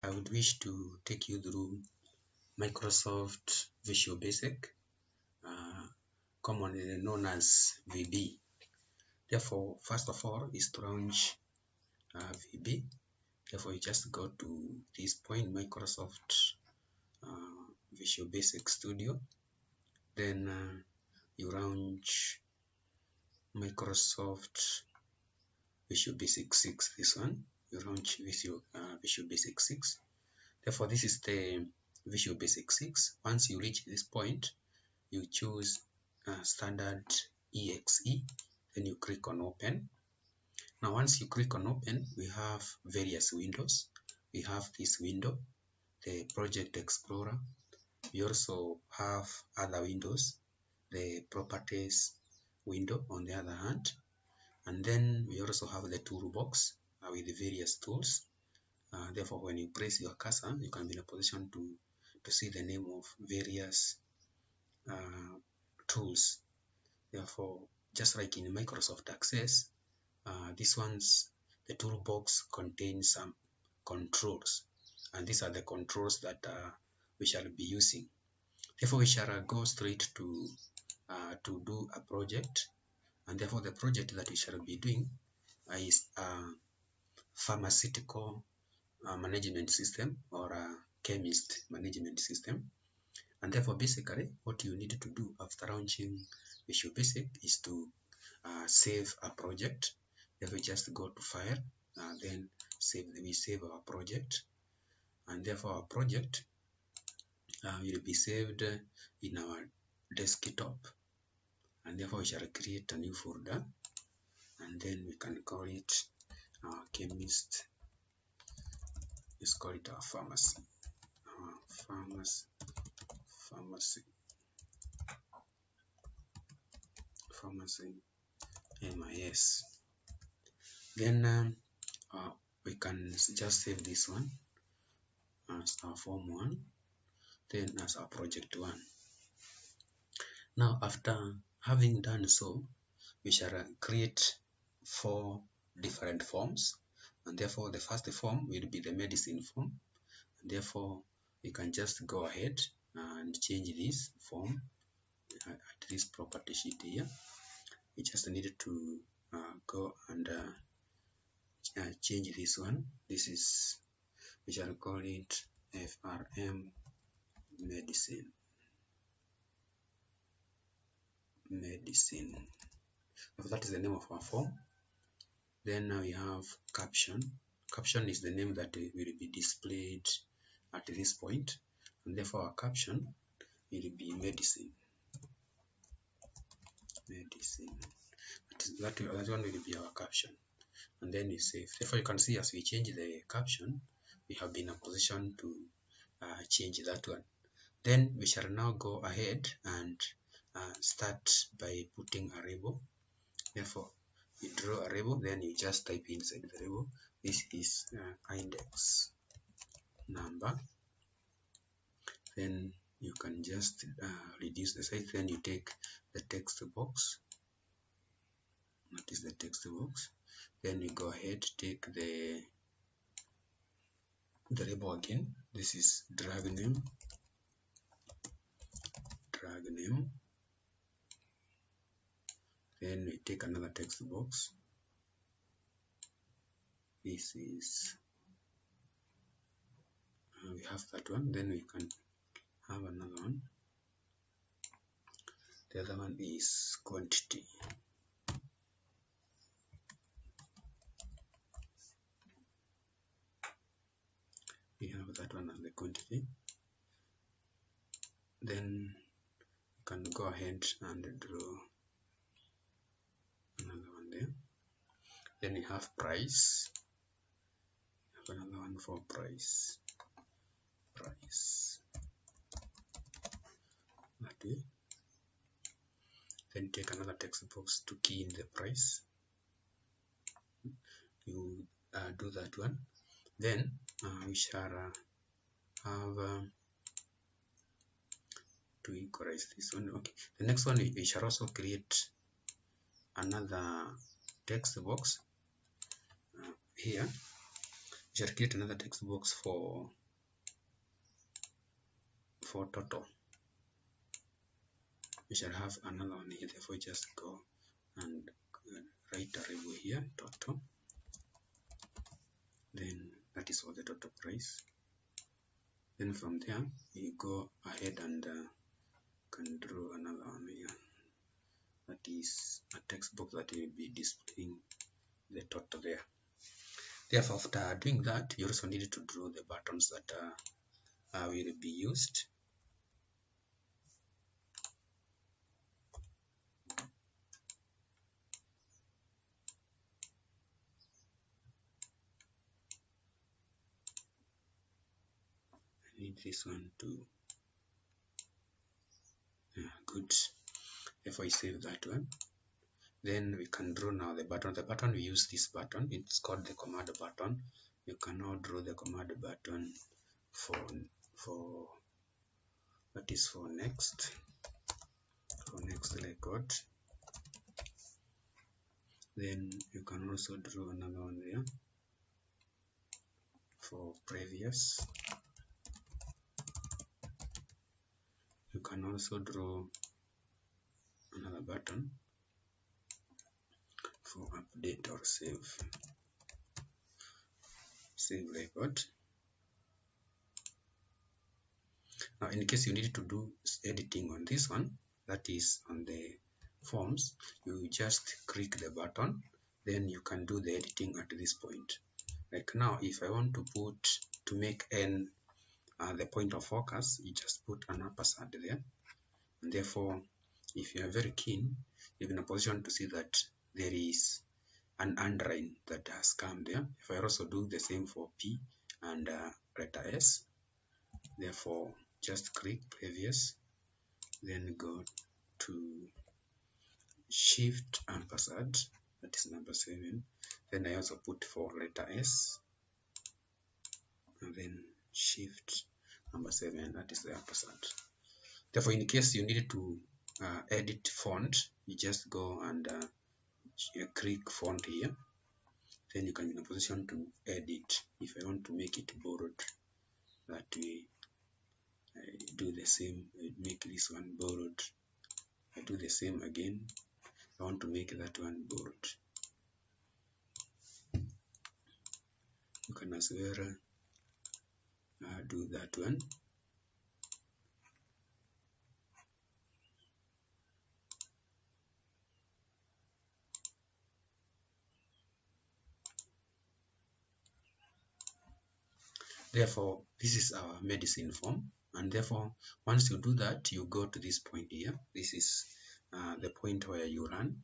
I would wish to take you through Microsoft Visual Basic, commonly known as VB. Therefore, first of all is to launch VB. Therefore, you just go to this point, Microsoft Visual Basic Studio. Then you launch Microsoft Visual Basic 6, this one. You launch Visual Basic 6. Therefore, this is the Visual Basic 6. Once you reach this point, you choose Standard EXE, then you click on Open. Now, once you click on Open, we have various windows. We have this window, the Project Explorer. We also have other windows, the Properties window on the other hand. And then we also have the toolbox with the various tools. Therefore, when you press your cursor, you can be in a position to see the name of various tools. Therefore, just like in Microsoft Access, this one's the toolbox contains some controls, and these are the controls that we shall be using. Therefore, we shall go straight to do a project, and therefore the project that we shall be doing is a pharmaceutical management system, or a chemist management system. And therefore, basically, what you need to do after launching Visual Basic is to save a project. Therefore, just go to File, then we save our project, and therefore our project will be saved in our desktop. And therefore, we shall create a new folder, and then we can call it our chemist. Let's call it our pharmacy. Pharmacy MIS. Then we can just save this one as our form 1, then as our project 1. Now, after having done so, we shall create 4 different forms, and therefore the first form will be the medicine form. And therefore, we can just go ahead and change this form at this property sheet here. We just needed to go and change this one. This is, we shall call it FRM medicine. So that is the name of our form. Then now we have caption. Caption is the name that will be displayed at this point, and therefore our caption will be medicine. That one will be our caption, and then we save. Therefore, you can see as we change the caption, we have been in a position to change that one. Then we shall now go ahead and start by putting a label. Therefore, you draw a label, then you just type inside the label, this is index number. Then you can just reduce the size. Then you take the text box. That is the text box. Then you go ahead, take the label again. This is drag name. Then we take another text box. This is we have that one. Then we can have another one. The other one is quantity. We have that one as the quantity. Then you can go ahead and draw another one there. Then you have price. You have another one for price. That way. Then take another text box to key in the price. You do that one. Then we shall have to equalize this one. Okay. The next one, we shall also create another text box here. We shall create another text box for total. We shall have another one here, therefore just go and write a label here, total. Then that is for the total price. Then from there you go ahead and can draw another one here. That is a text box that will be displaying the total there. Therefore, after doing that, you also need to draw the buttons that will be used. I need this one too. Good. If I save that one, then we can draw now the button. The button, we use this button. It's called the command button. You can now draw the command button for that is for next record. Then you can also draw another one there for previous. You can also draw another button for update or save record. Now, in case you need to do editing on this one, that is on the forms, you just click the button, then you can do the editing at this point. Like now, if I want to make n the point of focus, you just put an ampersand there, and therefore, if you are very keen, you're in a position to see that there is an underline that has come there. If I also do the same for P and letter S, therefore just click previous, then go to shift ampersand, that is number 7. Then I also put for letter S, and then shift number 7, that is the ampersand. Therefore, in case you need to edit font, you just go and click font here. Then you can be in a position to edit. If I want to make it borrowed, that way I do the same. I make this one borrowed. I do the same again. I want to make that one borrowed. You can as well do that one. Therefore, this is our medicine form, and therefore, once you do that, you go to this point here. This is the point where you run.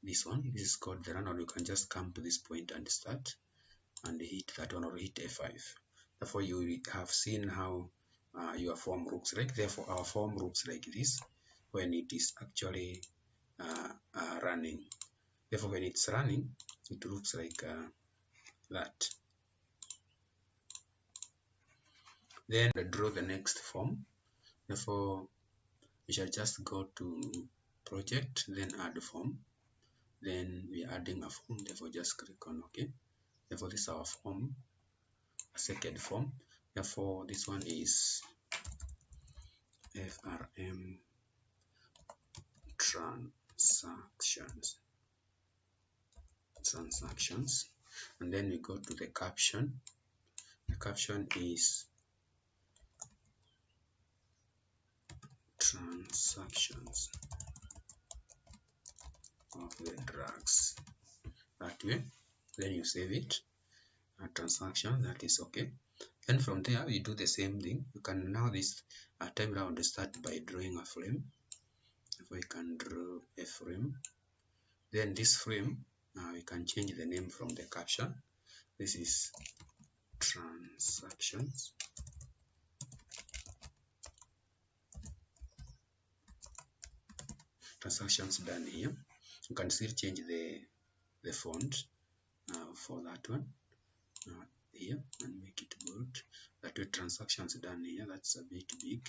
This one, this is called the run, or you can just come to this point and start and hit that one or hit F5. Therefore, you have seen how your form looks like. Therefore, our form looks like this when it is actually running. Therefore, when it's running, it looks like that. Then draw the next form. Therefore, we shall just go to project, then add form. Then we are adding a form, therefore just click on OK. Therefore, this is our form, a second form. Therefore, this one is FRM transactions, and then we go to the caption. The caption is transactions of the drugs. That way, then you save it. A transaction, that is okay. Then from there, you do the same thing. You can now this time round start by drawing a frame. If I can draw a frame, then this frame we can change the name from the caption. This is transactions. Transactions done here. You can still change the font for that one here and make it bold. That way, transactions done here, that's a bit big.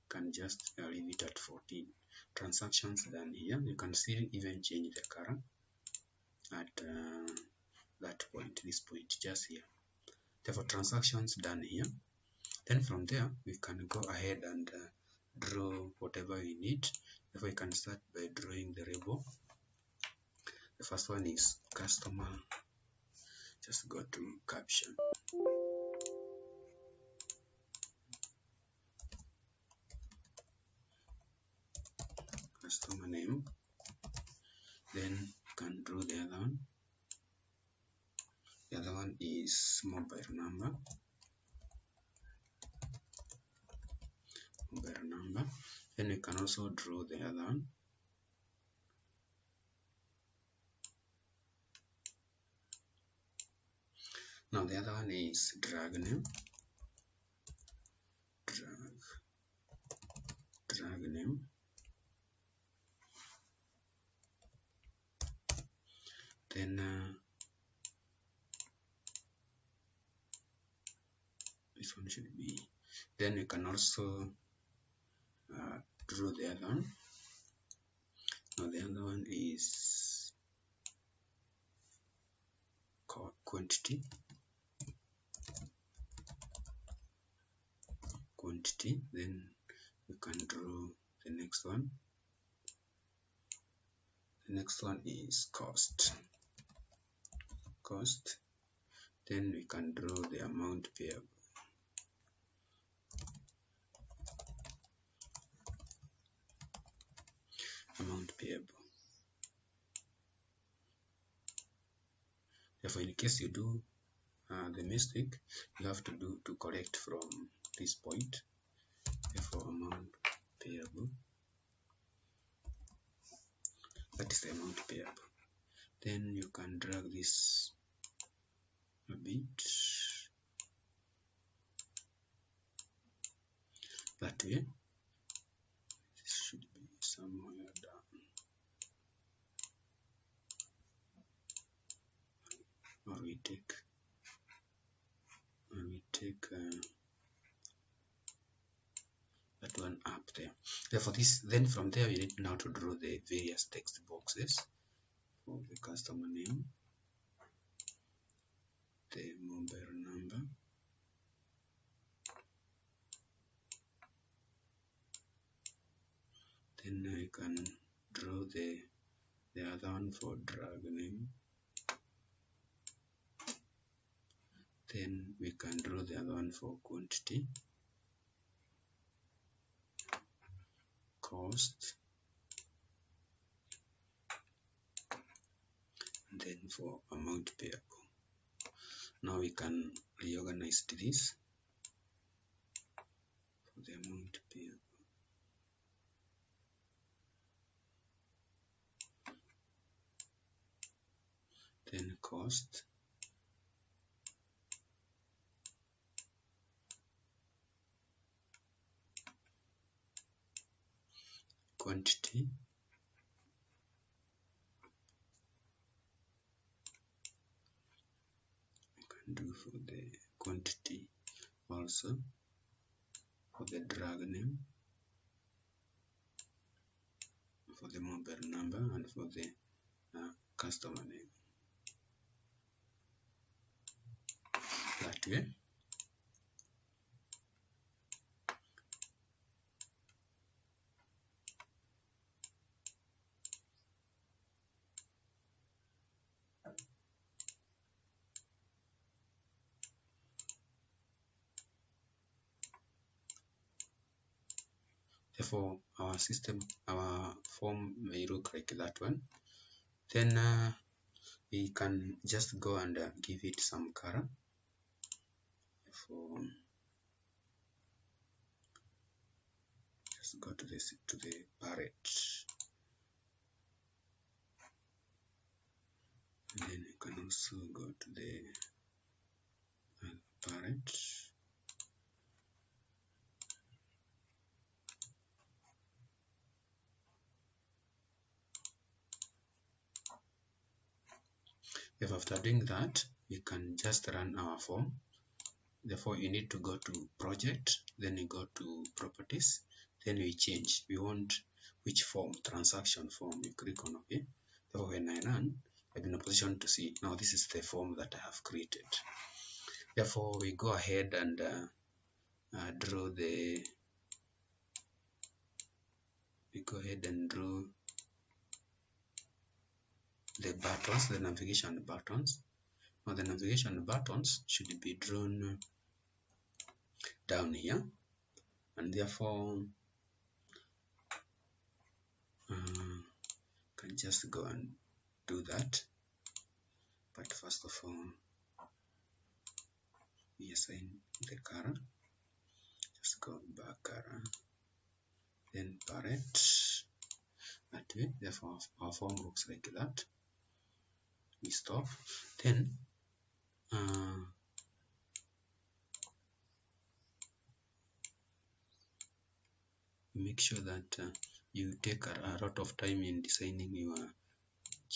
Can just leave it at 14. Transactions done here, you can still even change the color at that point, this point just here. Therefore, transactions done here. Then from there, we can go ahead and draw whatever we need. Therefore, we can start by drawing the label. The first one is customer. Just go to caption. Customer name. Then you can draw the other one. The other one is mobile number. Mobile number. Then we can also draw the other one. Now the other one is drag name. Drag name. Then this one should be. Then you can also draw the other one. Now the other one is quantity. Then you can draw the next one. The next one is cost. Then we can draw the amount payable. Therefore, in case you do the mistake, you have to correct from this point. Therefore, amount payable. That is the amount payable. Then you can drag this a bit that way. This should be somewhere down, or we take that one up there. Therefore, then from there we need now to draw the various text boxes for the customer name, the mobile number, then I can draw the other one for drag name. Then we can draw the other one for quantity, cost, and then for amount payable. Now we can reorganize this for the amount payable. Then cost, quantity, we can do for the quantity also, for the drag name, for the mobile number, and for the customer name. That way. Therefore, our form may look like that one. Then we can just go and give it some color. Just go to the palette, and then you can also go to the palette. If after doing that, we can just run our form. Therefore, you need to go to project, then you go to properties, then we change. We want which form, transaction form. You click on OK. Therefore, when I run, I'm in a position to see now this is the form that I have created. Therefore, we go ahead and draw the buttons, the navigation buttons. Now the navigation buttons should be drawn down here, and therefore can just go and do that. But first of all, we assign the color. Just go back color, then palette. That way, therefore our form looks like that. We stop. Then make sure that you take a lot of time in designing your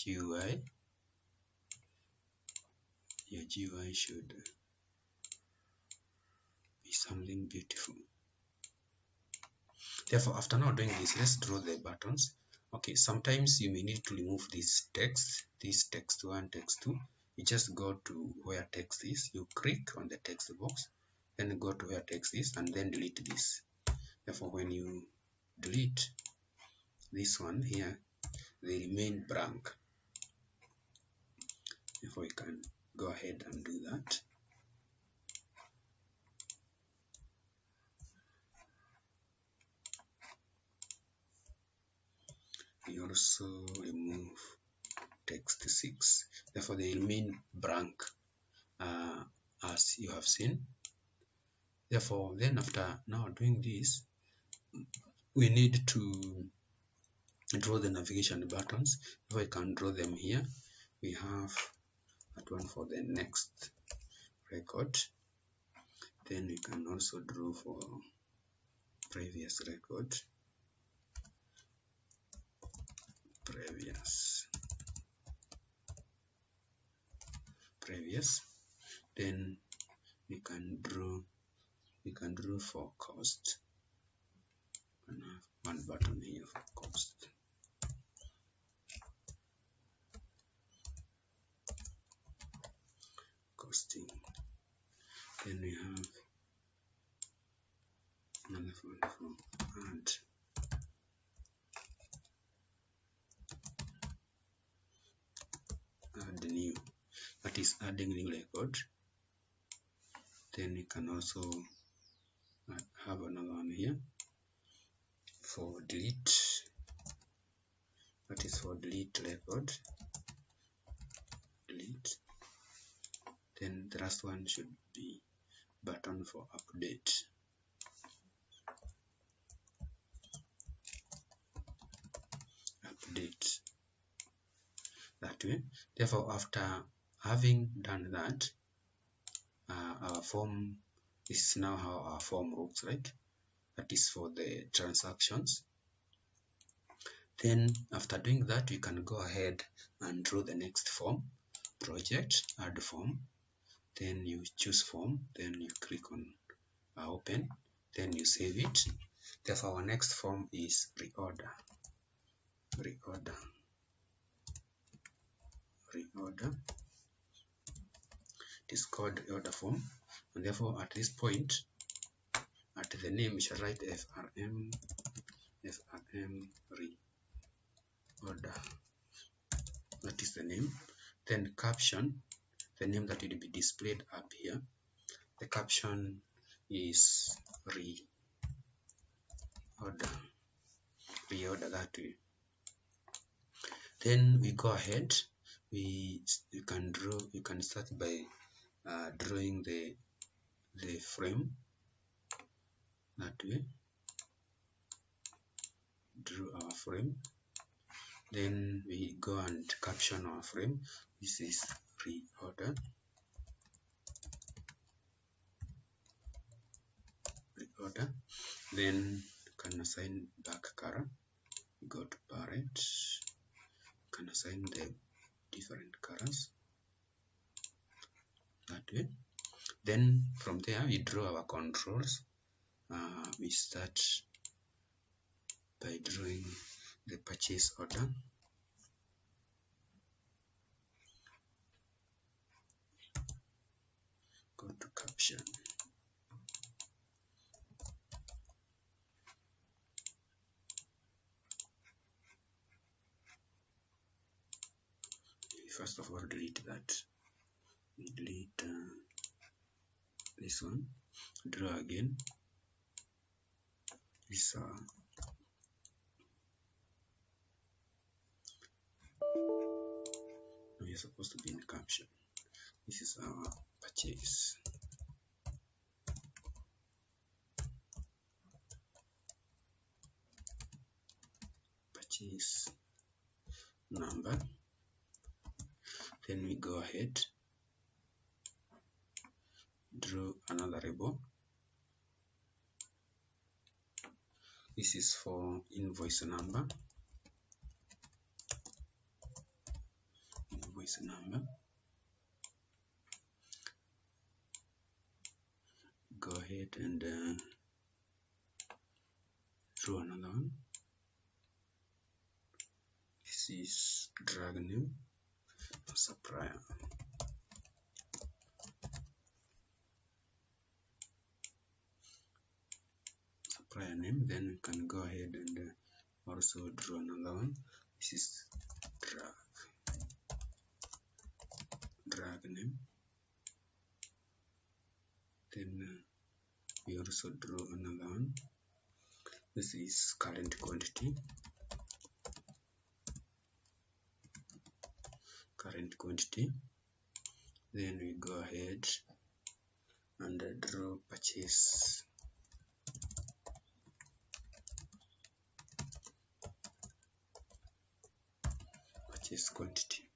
GUI. Your GUI should be something beautiful. Therefore, after now doing this, let's draw the buttons. Okay, sometimes you may need to remove this text 1, text 2. You just go to where text is, you click on the text box, then go to where text is, and then delete this. Therefore, when you delete this one here, they remain blank. Therefore, you can go ahead and do that. We also remove text 6. Therefore, they remain blank as you have seen. Therefore, then after now doing this, we need to draw the navigation buttons. If I can draw them here, we have that one for the next record. Then we can also draw for previous record. Previous. Then we can draw for cost. And have one button here for cost. Costing. Then we have another one for add new, that is adding new record. Then we can also have another one here for delete, that is for delete record, delete. Then the last one should be button for update. That way. Therefore, after having done that, our form, this is now how our form looks like. That is for the transactions. Then after doing that, you can go ahead and draw the next form. Project, add form. Then you choose form. Then you click on open. Then you save it. Therefore, our next form is reorder. It is called reorder form, and therefore at this point, at the name we shall write FRM reorder. That is the name. Then caption, the name that will be displayed up here. The caption is reorder that way. Then we go ahead. You can start by drawing the frame that way. Draw our frame. Then we go and caption our frame. This is reorder. Then can assign back color. Go to palette. Can assign the different colors that way. Then from there we draw our controls. We start by drawing the purchase order. Go to caption. First of all, delete that. We delete this one. Draw again. This we are supposed to be in the caption. This is our purchase. Purchase number. Then we go ahead, draw another label. This is for invoice number. Invoice number. Go ahead and draw another one. This is drag name, supplier. Supplier name. Then we can go ahead and also draw another one. This is drag name. Then we also draw another one. This is current quantity. Current quantity. Then we go ahead and draw purchase. Purchase quantity.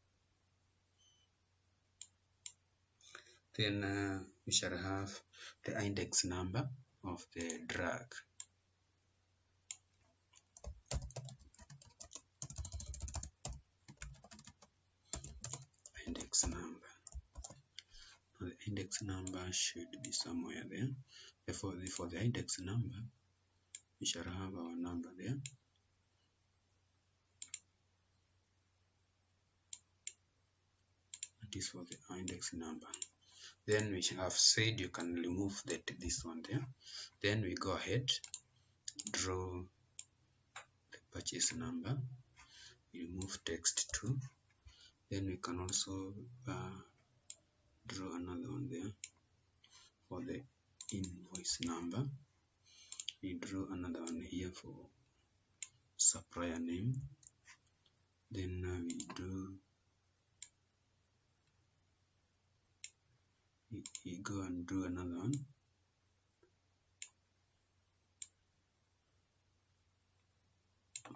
Then we shall have the index number of the drag. Index number. Now the index number should be somewhere there. Therefore, for the index number, we shall have our number there. That is for the index number. Then we have said you can remove this one there. Then we go ahead, draw the purchase number, remove text 2. Then we can also draw another one there for the invoice number. We draw another one here for supplier name. Then we go and do another one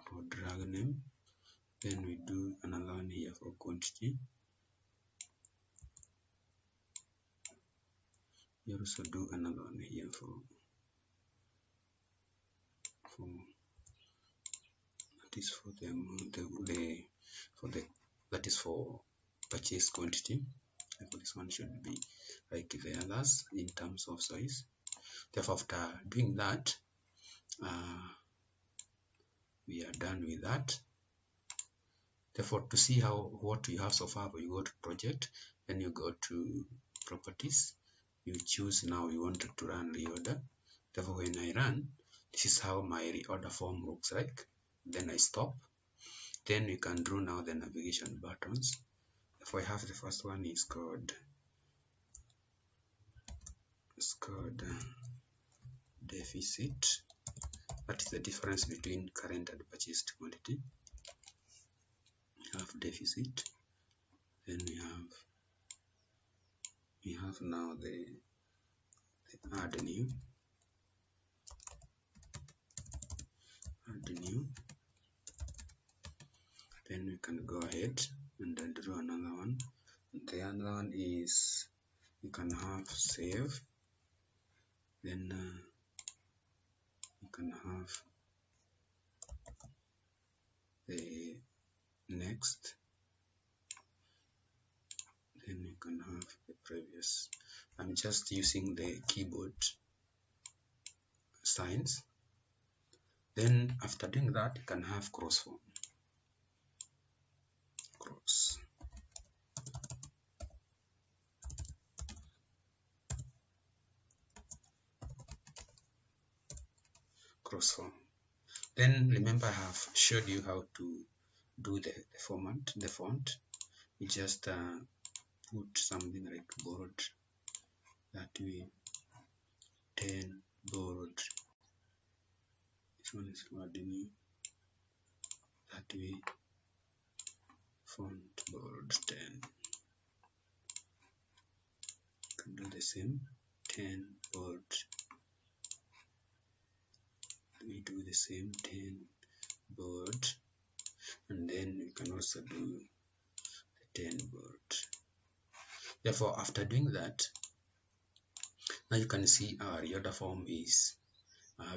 for drag name. Then we do another one here for quantity. We also do another one here for that is for that is for purchase quantity. Therefore, this one should be like the others in terms of size. Therefore, after doing that, we are done with that. Therefore, to see what you have so far, you go to project, then you go to properties, you choose now you want to run reorder. Therefore, when I run, this is how my reorder form looks like. Then I stop. Then we can draw now the navigation buttons. Therefore, I have the first one is called deficit. That is the difference between current and purchased quantity. We have deficit. Then we have now the add new. Then we can go ahead and then draw another one. The other one is you can have save. Then you can have the next. Then you can have the previous. I'm just using the keyboard signs. Then after doing that, you can have cross form. cross form. Then remember, I have showed you how to do the format, the font. You just put something like bold, that way 10 bold. This one is ordinary, that way font bold 10. You can do the same, 10 bold. We do the same, 10 bold, and then we can also do the 10 bold. Therefore, after doing that, now you can see our reorder form is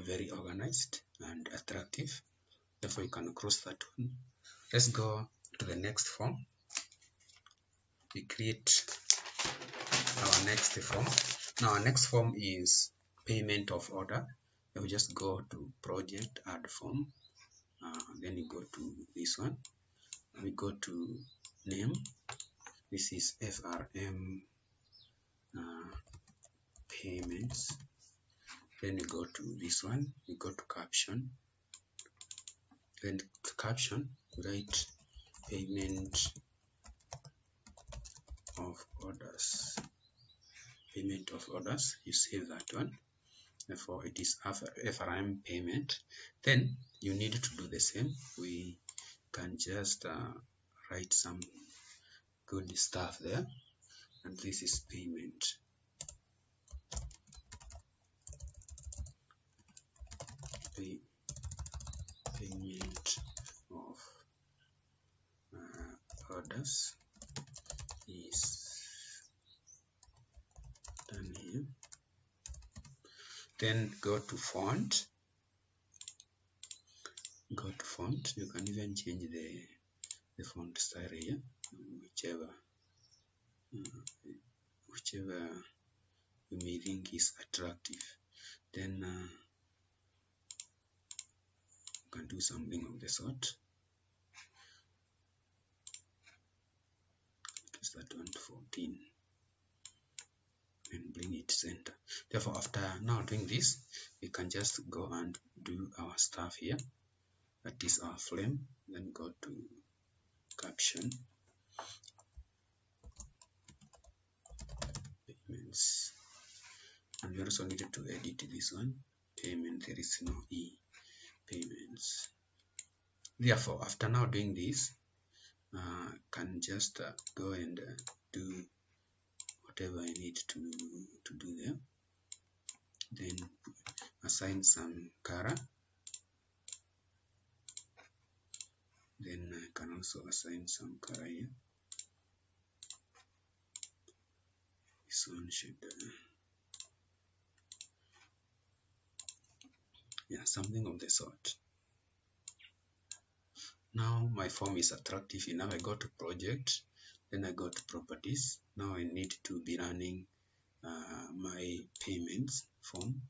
very organized and attractive. Therefore, you can cross that one. Let's go to the next form. We create our next form. Now, our next form is payment of order. We just go to project, add form, then you go to this one. We go to name. This is FRM payments. Then we go to this one. We go to caption. Then to caption, write payment of orders. Payment of orders. You save that one. Therefore, it is FRM payment. Then you need to do the same. We can just write some good stuff there, and this is payment. Payment of orders is done here. Then go to font. Go to font. You can even change the font style here, whichever you may think is attractive. Then you can do something of the sort. Is that one to 14 and bring it center. Therefore, after now doing this, we can just go and do our stuff here. That is our flame. Then go to caption, payments, and we also needed to edit this one, payment. There is no E, payments. Therefore, after now doing this, can just go and do whatever I need to do there. Then assign some color. Then I can also assign some color here. This one should something of the sort. Now my form is attractive enough. I go to project, then I go to properties. Now I need to be running my payments form.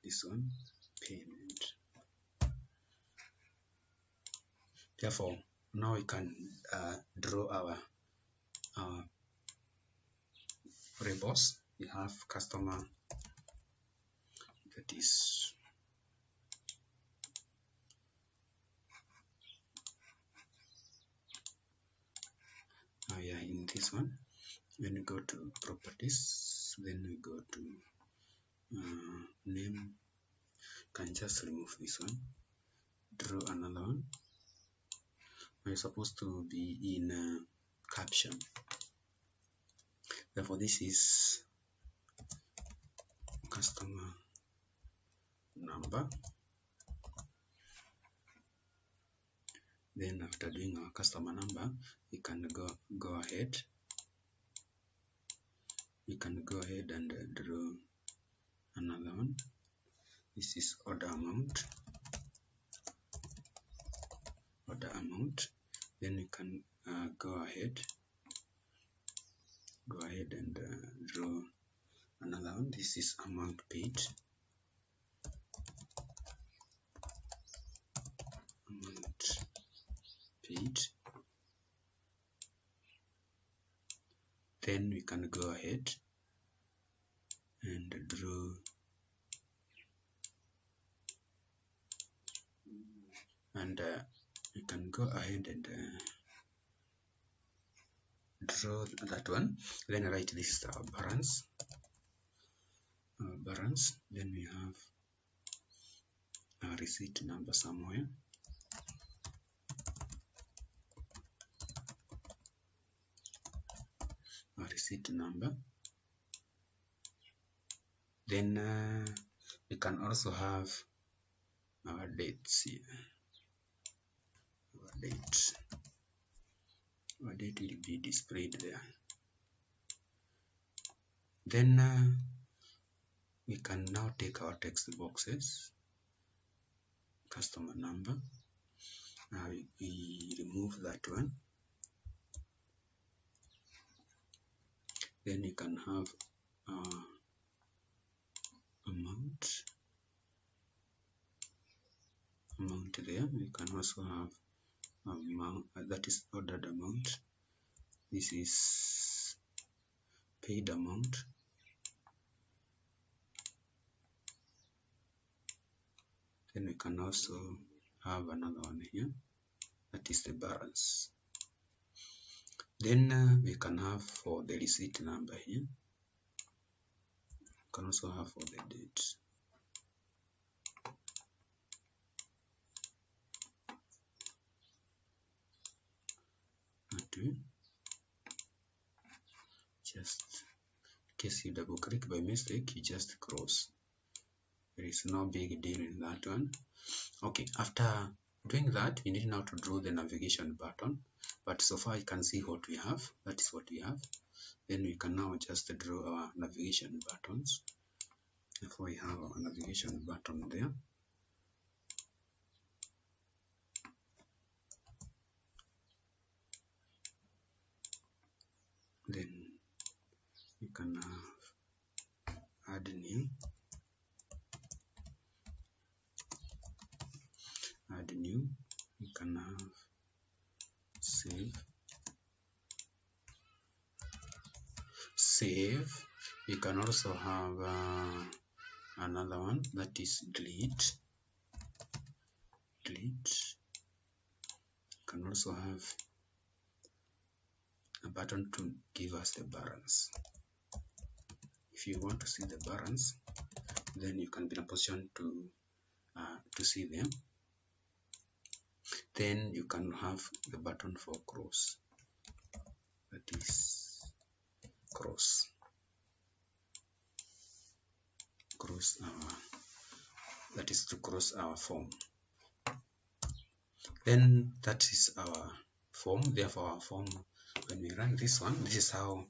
This one, payment. Therefore, now we can draw our variables. We have customer, that is in this one. When we go to properties, then we go to name. Can just remove this one, draw another one. We're supposed to be in caption. Therefore, this is customer number. Then after doing our customer number, we can go ahead. We can go ahead and draw another one. This is order amount. Order amount. Then we can go ahead and draw another one. This is amount paid. Amount paid. Then we can go ahead and draw and we can go ahead and draw that one. Then write this is our balance. Then we have a receipt number somewhere. A receipt number. Then we can also have our dates here. Our date will be displayed there. Then we can now take our text boxes. Customer number. We remove that one. Then we can have amount there. We can also have amount, that is ordered amount. This is paid amount. Then we can also have another one here, that is the balance. Then we can have for the receipt number here. We can also have for the date. Okay. Just in case you double click by mistake, you just cross. There is no big deal in that one. Okay, after doing that, we need now to draw the navigation button. But so far you can see what we have. That is what we have. Then we can now just draw our navigation buttons. Therefore we have our navigation button there. Then you can have add new. You can have save. You can also have another one, that is delete. You can also have a button to give us the balance. If you want to see the balance, then you can be in a position to see them. Then you can have the button for cross, that is cross our, that is to cross our form. Then that is our form. Therefore our form, when we run this one, this is how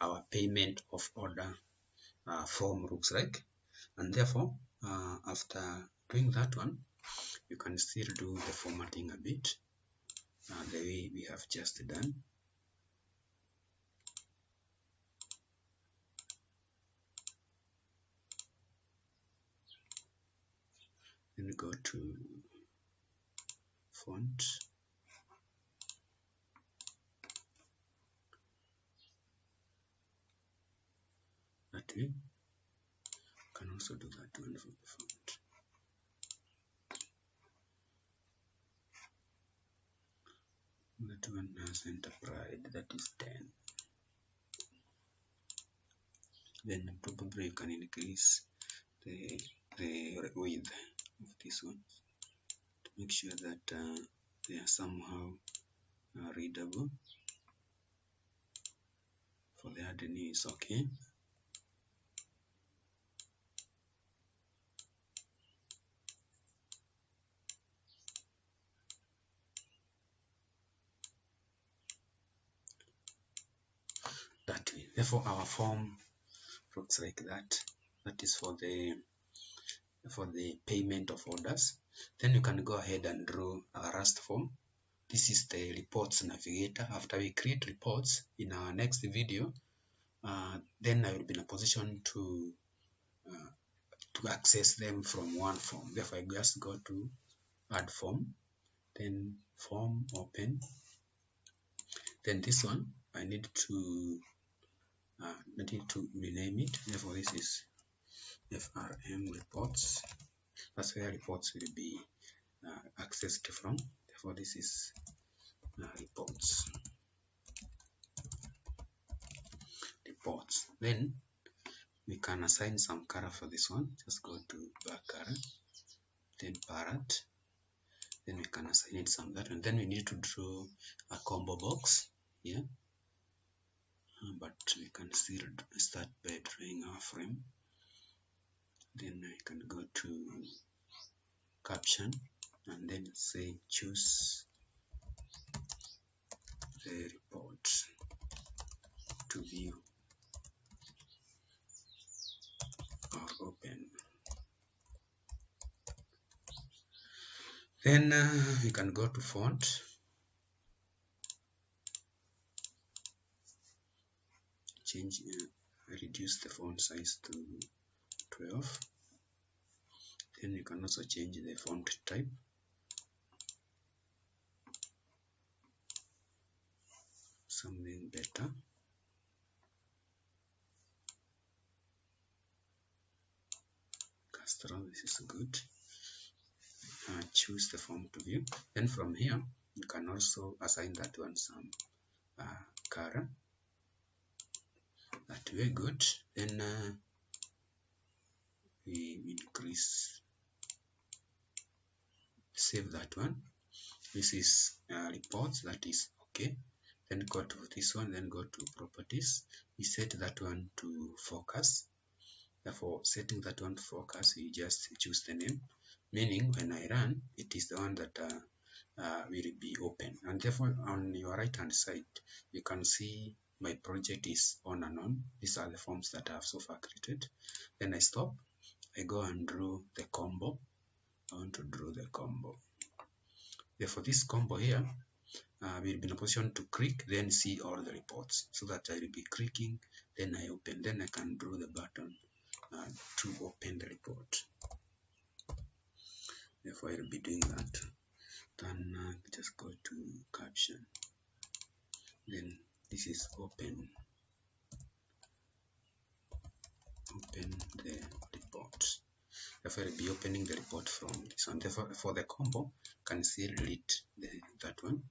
our payment of order form looks like. And therefore after doing that one, you can still do the formatting a bit the way we have just done. Then go to font. That way. You can also do that one for the font. That one has enterprise, that is 10. Then probably you can increase the width of this one to make sure that they are somehow readable. For the add new is okay. That way. Therefore our form looks like that. That is for the payment of orders. Then you can go ahead and draw a Rust form. This is the reports navigator. After we create reports in our next video, then I will be in a position to access them from one form. Therefore I just go to add form, then form open. Then this one I need to rename it. Therefore this is FRM reports. That's where reports will be accessed from. Therefore this is reports. Then we can assign some color for this one. Just go to back color, then parent, then we can assign it some that, and then we need to draw a combo box here. But we can still start by drawing our frame. Then I can go to caption and then say choose the report to view or open. Then we can go to font, change, reduce the font size to 12. Then you can also change the font type. Something better. Castro, this is good. Choose the form to view. Then from here, you can also assign that one some color. That very good. Then we increase, save that one. This is reports, that is okay. Then go to this one, then go to properties. We set that one to focus. Therefore, setting that one to focus, you just choose the name, meaning when I run, it is the one that will be open. And therefore, on your right hand side, you can see my project is on and on. These are the forms that I have so far created. Then I stop, I go and draw the combo. I want to draw the combo. Therefore, this combo here will be in a position to click, then see all the reports. So that I will be clicking, then I open, then I can draw the button to open the report. Therefore, I will be doing that. Then just go to caption. Then this is open the report. Therefore, I will be opening the report from this one. Therefore, for the combo, can still delete that one.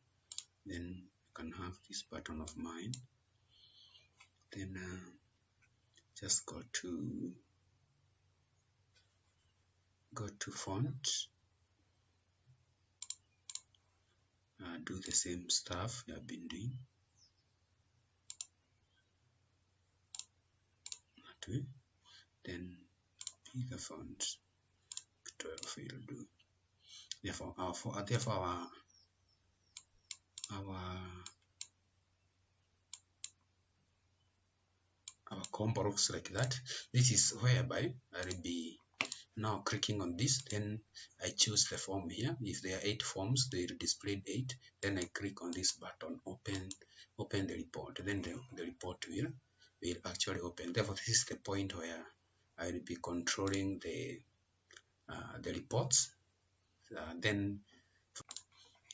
Then you can have this button of mine. Then just go to font. Do the same stuff you have been doing. That way. Then pick the font. 12 will do. Therefore, our combo looks like that. This is whereby I will be now clicking on this, then I choose the form here. If there are 8 forms, they will display 8. Then I click on this button, open the report. Then the report will actually open. Therefore, this is the point where I will be controlling the reports. Then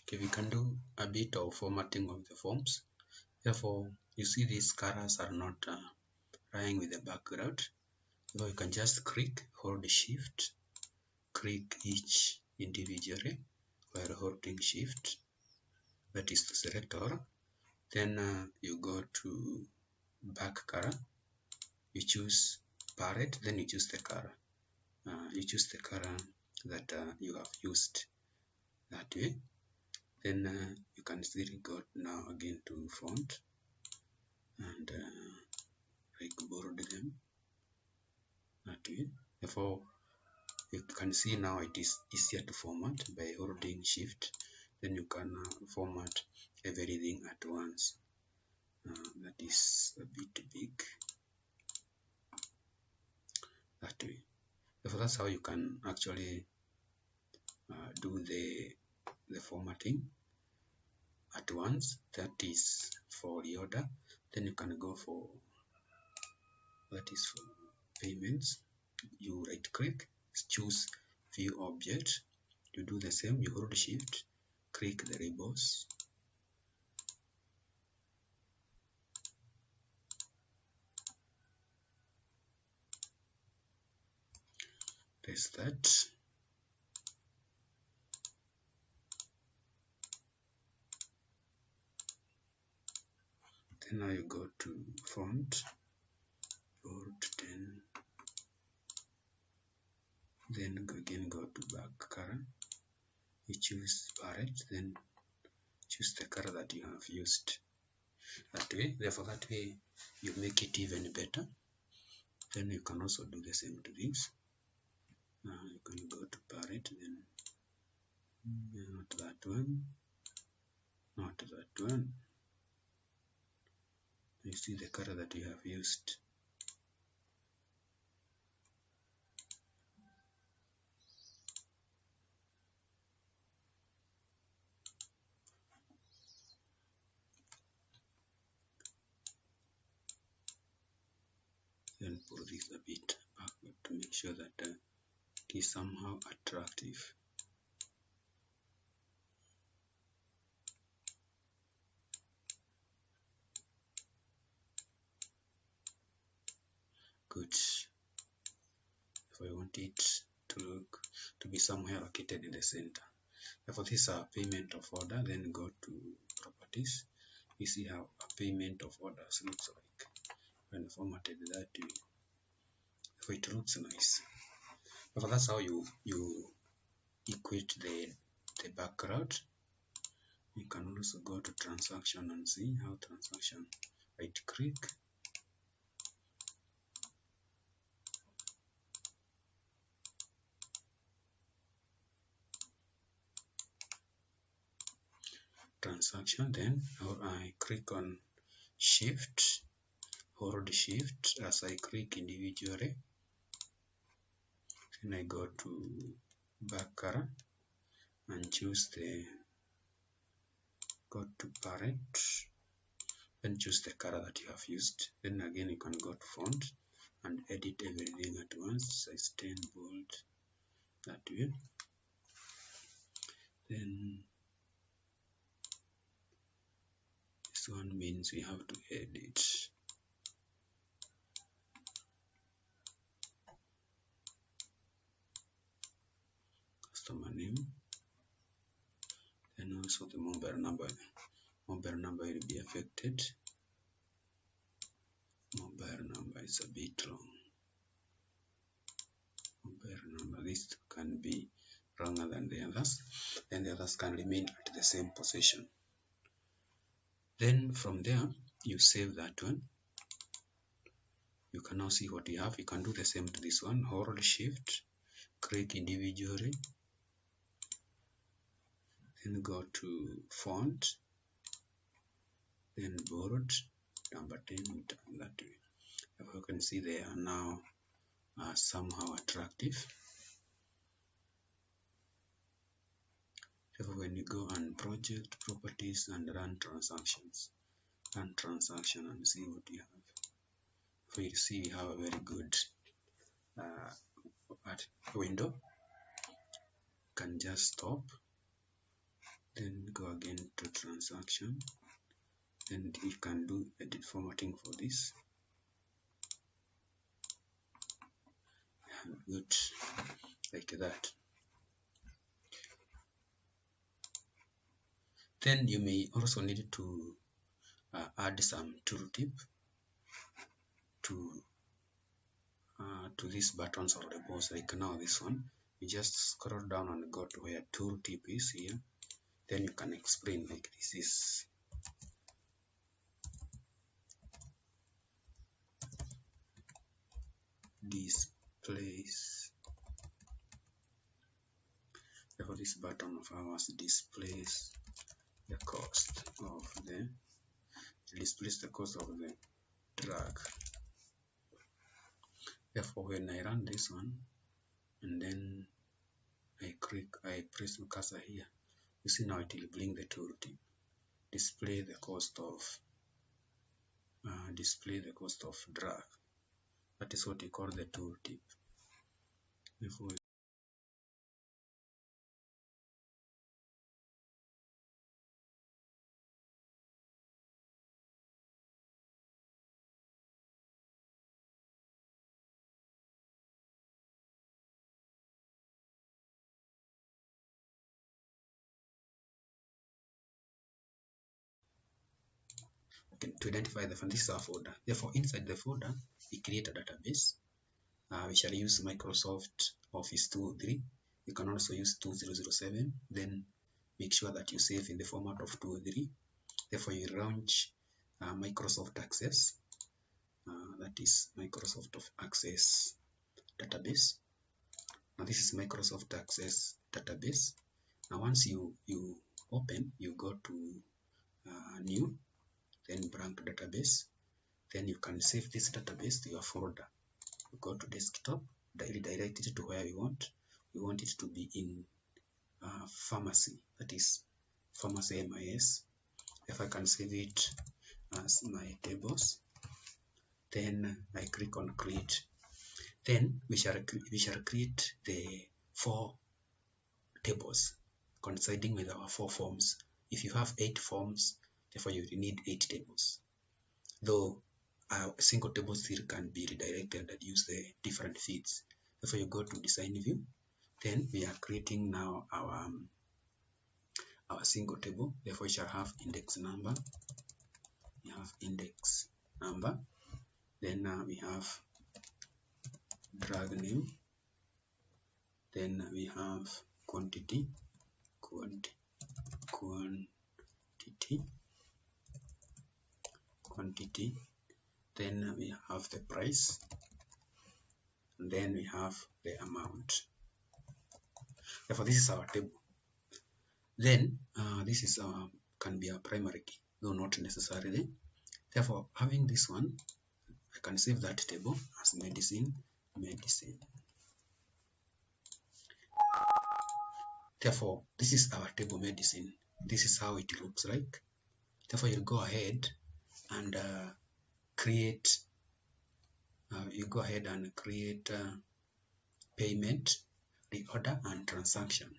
okay, we can do a bit of formatting of the forms. Therefore, you see these colors are not running with the background. So you can just hold shift, click each individually while holding shift, that is to select all. Then you go to back color, you choose palette, then you choose the color. You choose the color that you have used that way. Then you can still go now again to font and bold them that way. Therefore, you can see now it is easier to format by holding shift. Then you can format everything at once. That is a bit big that way. Therefore, that's how you can actually do the formatting at once. That is for reorder. Then you can go for, that is for payments. You right click, choose view object. You do the same, you hold shift, click the labels. Press that. Then now you go to font, bold 10, then again go to back color, you choose palette, then choose the color that you have used. That way, therefore that way you make it even better. Then you can also do the same to this. You can go to palette, then not that one, not that one. You see the color that you have used. Then pull this a bit backward to make sure that it is somehow attractive. Good. If I want it to be somewhere located in the center. For this payment of order, then go to properties. You see how a payment of orders looks like when formatted that way. So it looks nice. So that's how you equate the background. You can also go to transaction and see how transaction, right click, transaction, then I click on shift, hold shift as I click individually, then I go to back color and choose go to palette, then choose the color that you have used. Then again you can go to font and edit everything at once, size 10, bold, that way. Then this one means we have to edit customer name, and also the mobile number. Mobile number will be affected. Mobile number is a bit long. Mobile number, this can be longer than the others, and the others can remain at the same position. Then from there you save that one. You can now see what you have. You can do the same to this one. Hold shift, click individually, then go to font, then bold, number 10, that way. As you can see, they are now somehow attractive. So when you go on project properties and run transactions, and see what you have. So you see we have a very good window. Can just stop, then go again to transaction, and you can do edit formatting for this. Good, like that. Then you may also need to add some tooltip to these buttons or the boss. Like now this one, you just scroll down and go to where tooltip is here. Then you can explain, like this is displays. Therefore this button of ours displays the cost of the drug. Therefore when I run this one and then I press the cursor here, you see now it will bring the tooltip, display the cost of drug. That is what we call the tooltip. Therefore to identify the folder. This is our folder. Therefore, inside the folder, we create a database. We shall use Microsoft Office 203. You can also use 2007. Then make sure that you save in the format of 203. Therefore, you launch Microsoft Access. That is Microsoft Access database. Now this is Microsoft Access database. Now once you open, you go to new, then blank database. Then you can save this database to your folder. You go to desktop, redirect it to where we want. We want it to be in pharmacy, that is pharmacy MIS. If I can save it as my tables, then I click on create. Then we shall create the 4 tables coinciding with our 4 forms. If you have 8 forms, therefore you need 8 tables. Though a single table still can be redirected and use the different feeds. Therefore you go to design view. Then we are creating now our single table. Therefore we shall have index number. We have index number. Then we have drag name. Then we have quantity. Then we have the price, and then we have the amount. Therefore this is our table. Then this is can be a primary key, though not necessarily. Therefore, having this one, I can save that table as medicine. Therefore, this is our table medicine. This is how it looks like. Therefore, you go ahead and create. Payment, reorder, and transaction.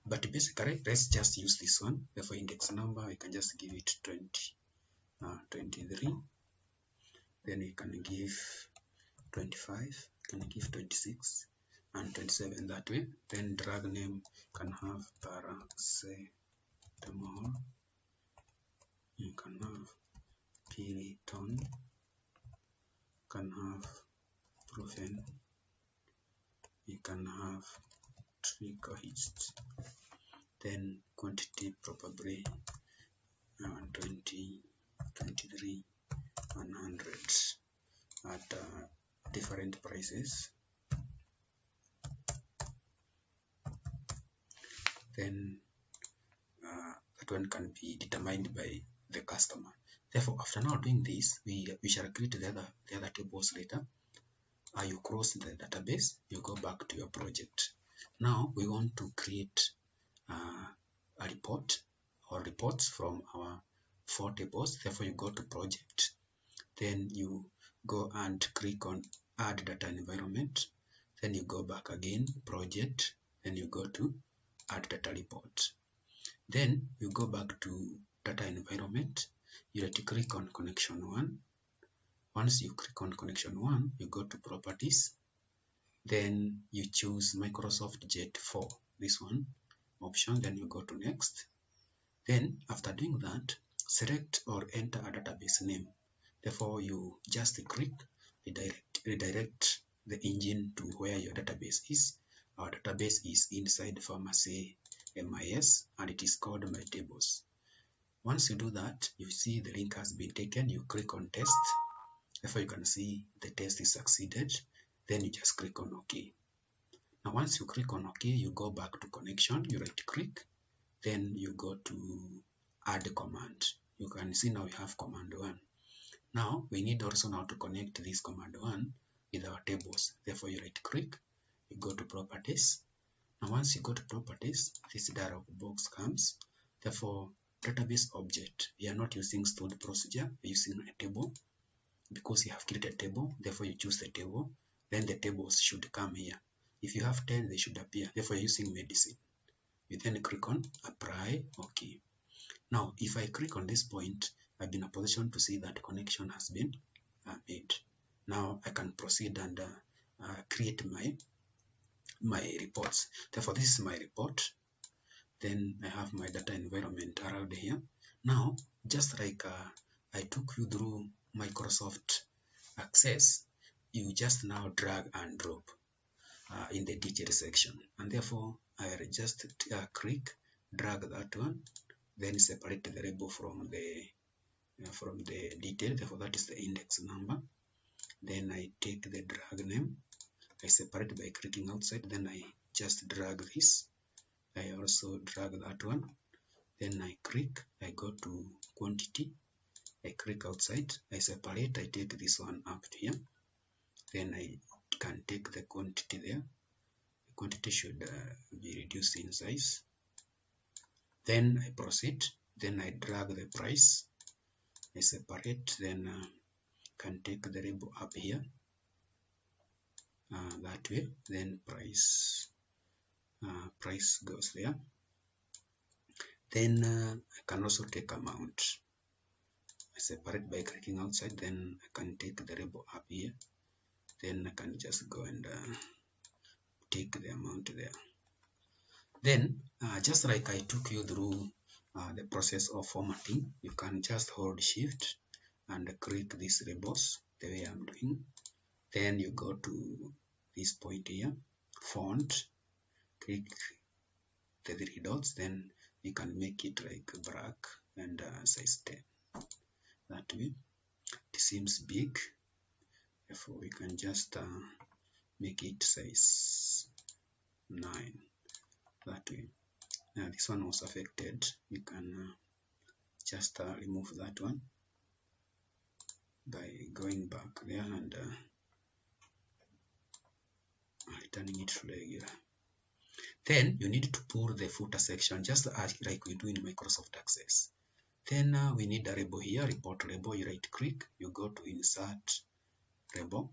But basically, let's just use this one. Therefore, index number, we can just give it 23. Then we can give 25. Can give 26 and 27 that way. Then drag name can have paracetamol. You can have Piriton. Can have profen. You can have trichohist. Then quantity probably 20, 23, 100 at different prices. Then that one can be determined by the customer. Therefore, after now doing this, we shall create the other tables later. You close the database, you go back to your project. Now we want to create a report or reports from our 4 tables. Therefore, you go to project, then you go and click on add data environment. Then you go back again, project, then you go to add data report. Then you go back to data environment. You have to click on connection 1. Once you click on connection 1, you go to properties. Then you choose Microsoft Jet 4, this one option. Then you go to next. Then after doing that, select or enter a database name. Therefore, you just click redirect the engine to where your database is. Our database is inside pharmacy MIS and it is called my tables. Once you do that, you see the link has been taken. You click on test. Therefore, you can see the test is succeeded. Then you just click on OK. Now, once you click on OK, you go back to connection. You right click. Then you go to add command. You can see now we have command 1. Now, we need also now to connect this command 1 with our tables. Therefore, you right click. You go to properties. Now, once you go to properties, this dialog box comes. Therefore, database object. We are not using stored procedure. We are using a table. Because you have created a table, therefore you choose the table, then the tables should come here. If you have 10, they should appear. Therefore, using medicine. You then click on apply. Okay. Now, if I click on this point, I've been in a position to see that connection has been made. Now I can proceed and create my reports. Therefore, this is my report. Then I have my data environment around here. Now, just like I I took you through Microsoft Access, you just now drag and drop in the detail section, and therefore I will just click, drag that one, then separate the label from the detail. Therefore that is the index number. Then I take the drag name, I separate by clicking outside, then I just drag this, I also drag that one, then I click, I go to quantity, I click outside, I separate, I take this one up here, then I can take the quantity there. The quantity should be reduced in size. Then I proceed, then I drag the price, I separate, then can take the label up here, that way, then price goes there. Then I can also take amount. I separate by clicking outside, then I can take the label up here, then I can just go and take the amount there. Then just like I took you through the process of formatting, you can just hold shift and click these labels the way I'm doing. Then you go to this point here, font, click the three dots, then you can make it like black and size 10. That way it seems big, therefore we can just make it size 9. That way. Now this one was affected, you can just remove that one by going back there and returning it to regular. Then you need to pull the footer section just like we do in Microsoft Access. Then we need a label here, report label. You right click, you go to insert label,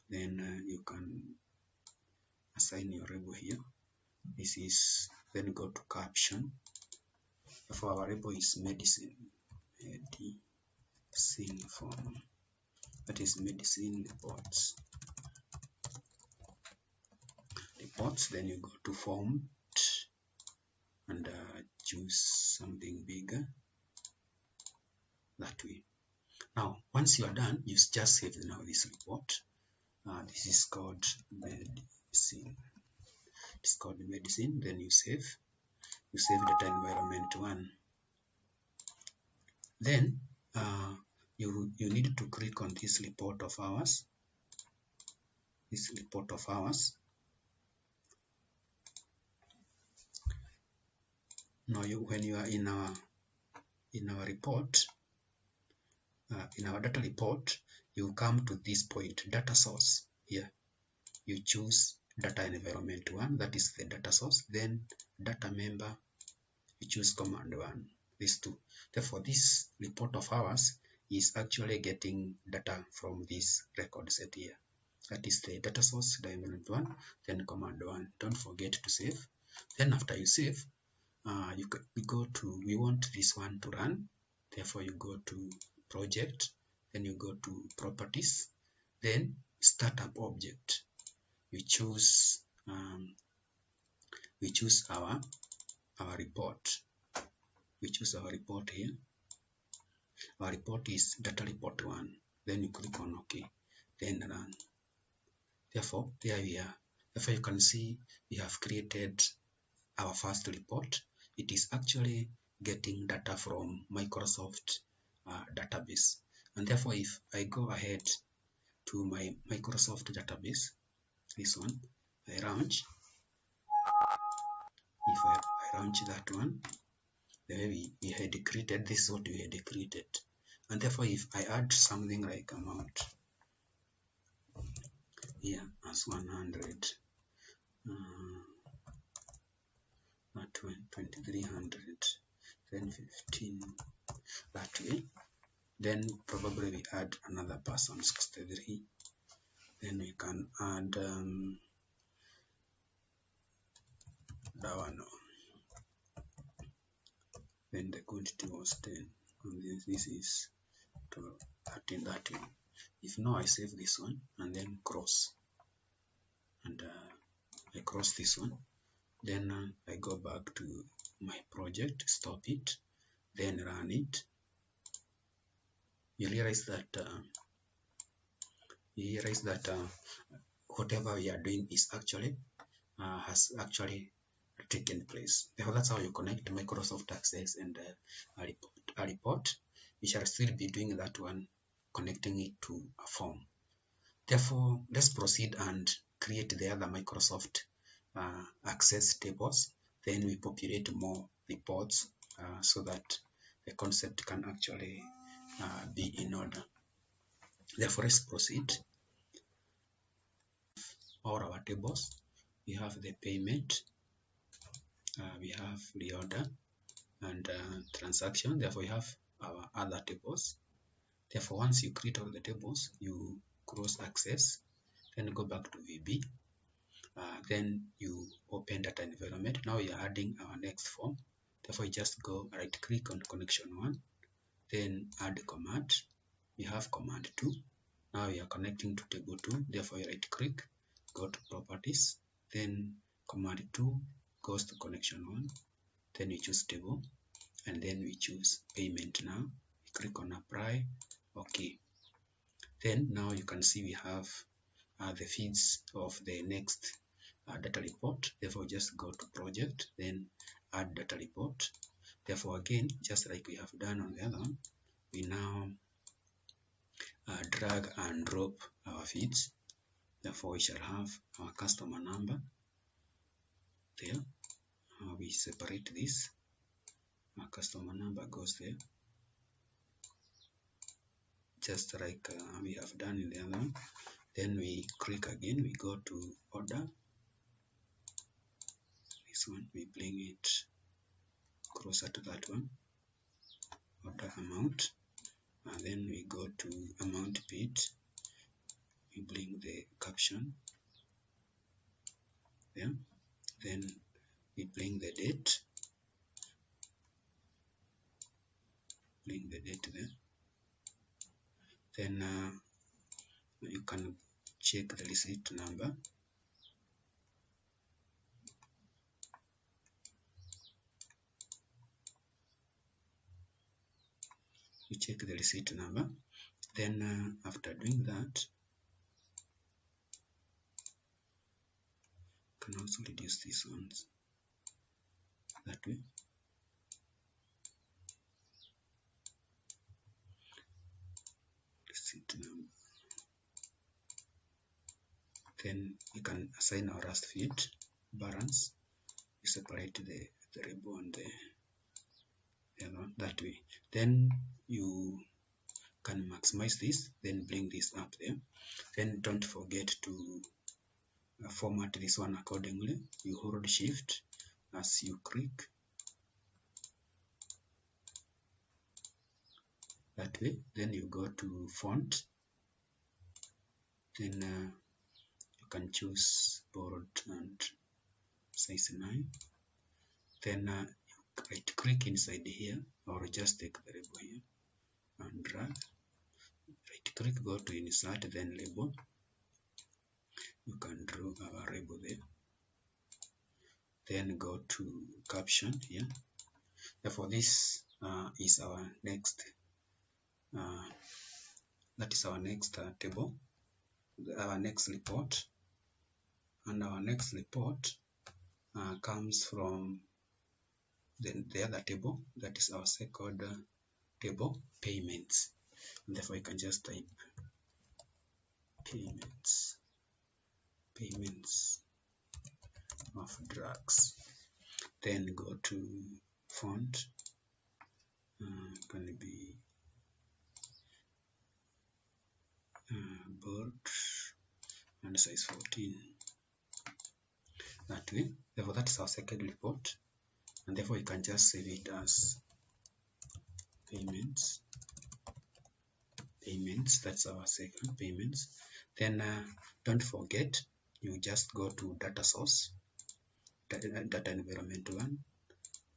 then you can assign your label here. This is, then go to caption. For our label is medicine form, that is medicine reports. Then you go to font and choose something bigger, that way. Now once you are done, you just save now this report. This is called medicine. It's called medicine. Then you save data environment 1. Then you need to click on this report of ours. Now when you are in our report, in our data report, you come to this point, data source. Here you choose data environment 1, that is the data source. Then data member, you choose command 1, these two. Therefore this report of ours is actually getting data from this record set here. That is the data source, the environment 1, then command 1. Don't forget to save. Then after you save, we want this one to run. Therefore you go to project, then you go to properties, then startup object. We choose our report. We choose our report here. Our report is data report 1. Then you click on OK, then run. Therefore there we are. Therefore you can see we have created our first report. It is actually getting data from Microsoft database, and therefore if I go ahead to my Microsoft database, this one, I launch. If I launch that one, the way we had created, this is what we had created. And therefore if I add something like amount here as 100, 2300, then 15, that way. Then probably we add another person, 63. Then we can add that one. Then the quantity was 10, and this is 13, that way. If now I save this one and then cross, and I cross this one, then I go back to my project, stop it, then run it. you realize that whatever we are doing is actually has actually taken place. Therefore, that's how you connect Microsoft Access and a report. You shall still be doing that one, connecting it to a form. Therefore, let's proceed and create the other Microsoft Access tables. Then we populate more reports so that the concept can actually be in order. Therefore, let's proceed. All our tables, we have the payment, we have reorder and transaction. Therefore, we have our other tables. Therefore, once you create all the tables, you close Access, then go back to VB. Then you open data environment. Now you are adding our next form. Therefore, you just go right click on connection 1, then add command. You have command 2. Now you are connecting to table 2. Therefore, you right click, go to properties, then command 2 goes to connection 1. Then you choose table, and then we choose payment. Now we click on apply. Okay. Then now you can see we have the feeds of the next data report. Therefore, just go to project, then add data report. Therefore, again, just like we have done on the other one, we now drag and drop our feeds. Therefore, we shall have our customer number there. We separate this. Our customer number goes there, just like we have done in the other one. Then we click again, we go to order. This one, we bring it closer to that one, order amount, and then we go to amount paid. We bring the caption there, then we bring the date, there. Then you can check the receipt number. You check the receipt number. Then after doing that, you can also reduce these ones that way. Receipt number. Then you can assign our Rust feed balance. You separate the variable and the other one that way. Then you can maximize this, then bring this up there. Then don't forget to format this one accordingly. You hold shift as you click that way. Then you go to font, then you can choose bold and size 9. Then you right click inside here, or just take the label here and drag. Right click, go to insert, then label. You can draw our label there. Then go to caption here. Therefore, this is our next table, our next report, and our next report comes from the other table, that is our second table, payments. And therefore, you can just type payments of drugs. Then go to font, going to be bold and size 14 that way. Therefore, that's our second report, and therefore you can just save it as payments. That's our second payments. Then don't forget, you just go to data source, data environment 1,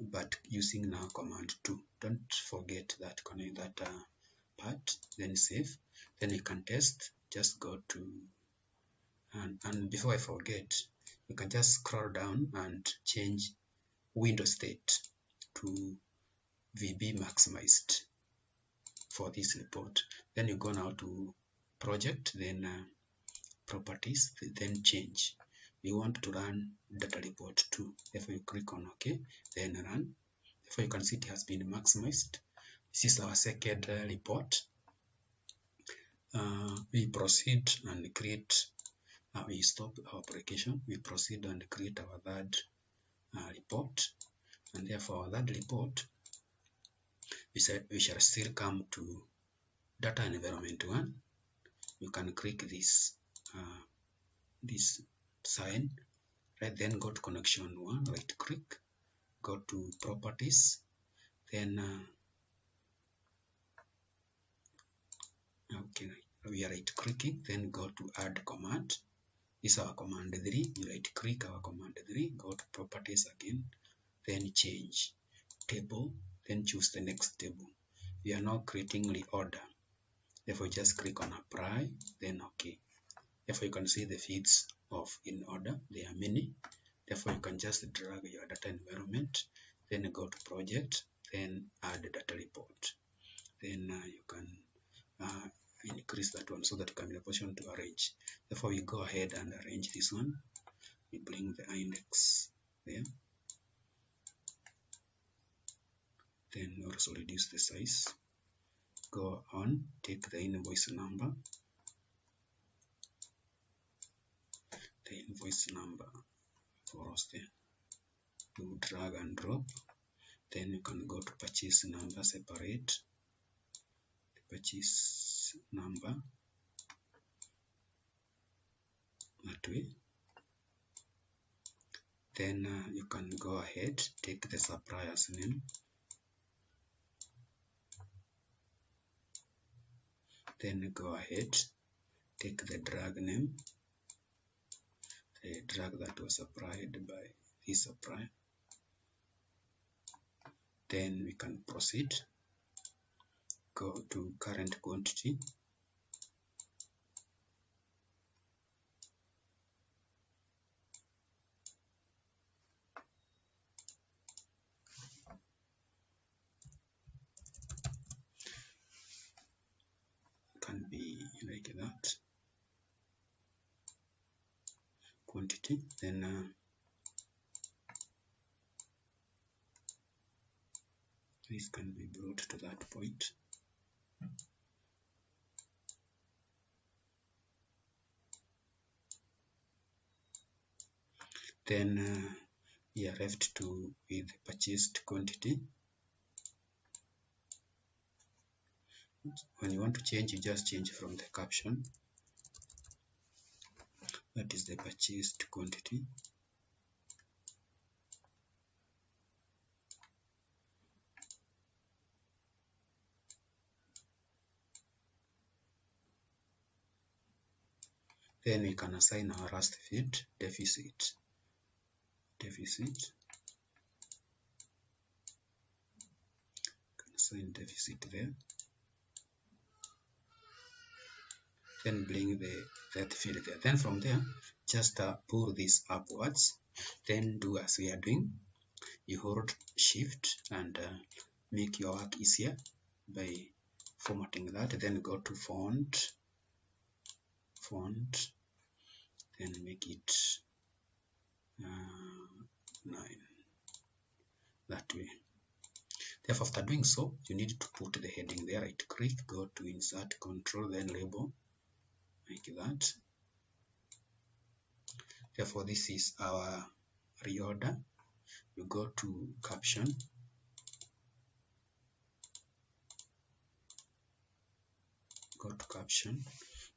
but using now command 2. Don't forget that, connect that part, then save. Then you can test. Just go to and before I forget, you can just scroll down and change window state to VB maximized for this report. Then you go now to project, then properties, then change. We want to run data report 2. Therefore you click on OK, then run. Therefore you can see it has been maximized. This is our second report. We proceed and create, we stop our application, we proceed and create our third report, and therefore our third report, we shall still come to data environment 1. You can click this sign, right? Then go to connection 1, right click, go to properties, then okay, we are right clicking, then go to add command. This is our command 3. You right click our command 3, go to properties again, then change table, then choose the next table. We are now creating reorder. Therefore just click on apply, then OK. Therefore you can see the feeds of in order, there are many. Therefore you can just drag your data environment, then go to project, then add data report. Then you can increase that one so that you can be in a position to arrange. Therefore we go ahead and arrange this one. We bring the index there, then also reduce the size. Go on, take the invoice number, for us there, do drag and drop. Then you can go to purchase number, separate the purchase number that way. Then you can go ahead, take the supplier's name, then go ahead, take the drug name, the drug that was supplied by this supplier. Then we can proceed, go to current quantity, can be like that, quantity. Then this can be brought to that point. Then we are left to with purchased quantity. When you want to change, you just change from the caption. That is the purchased quantity. Then we can assign our last field, deficit. Can assign deficit there. Then bring that field there. Then from there, just pull this upwards. Then do as we are doing. You hold shift and make your work easier by formatting that. Then go to font, then make it 9, that way. Therefore, after doing so, you need to put the heading there. Right click, go to insert control, then label, like that. Therefore, this is our reorder. You go to caption,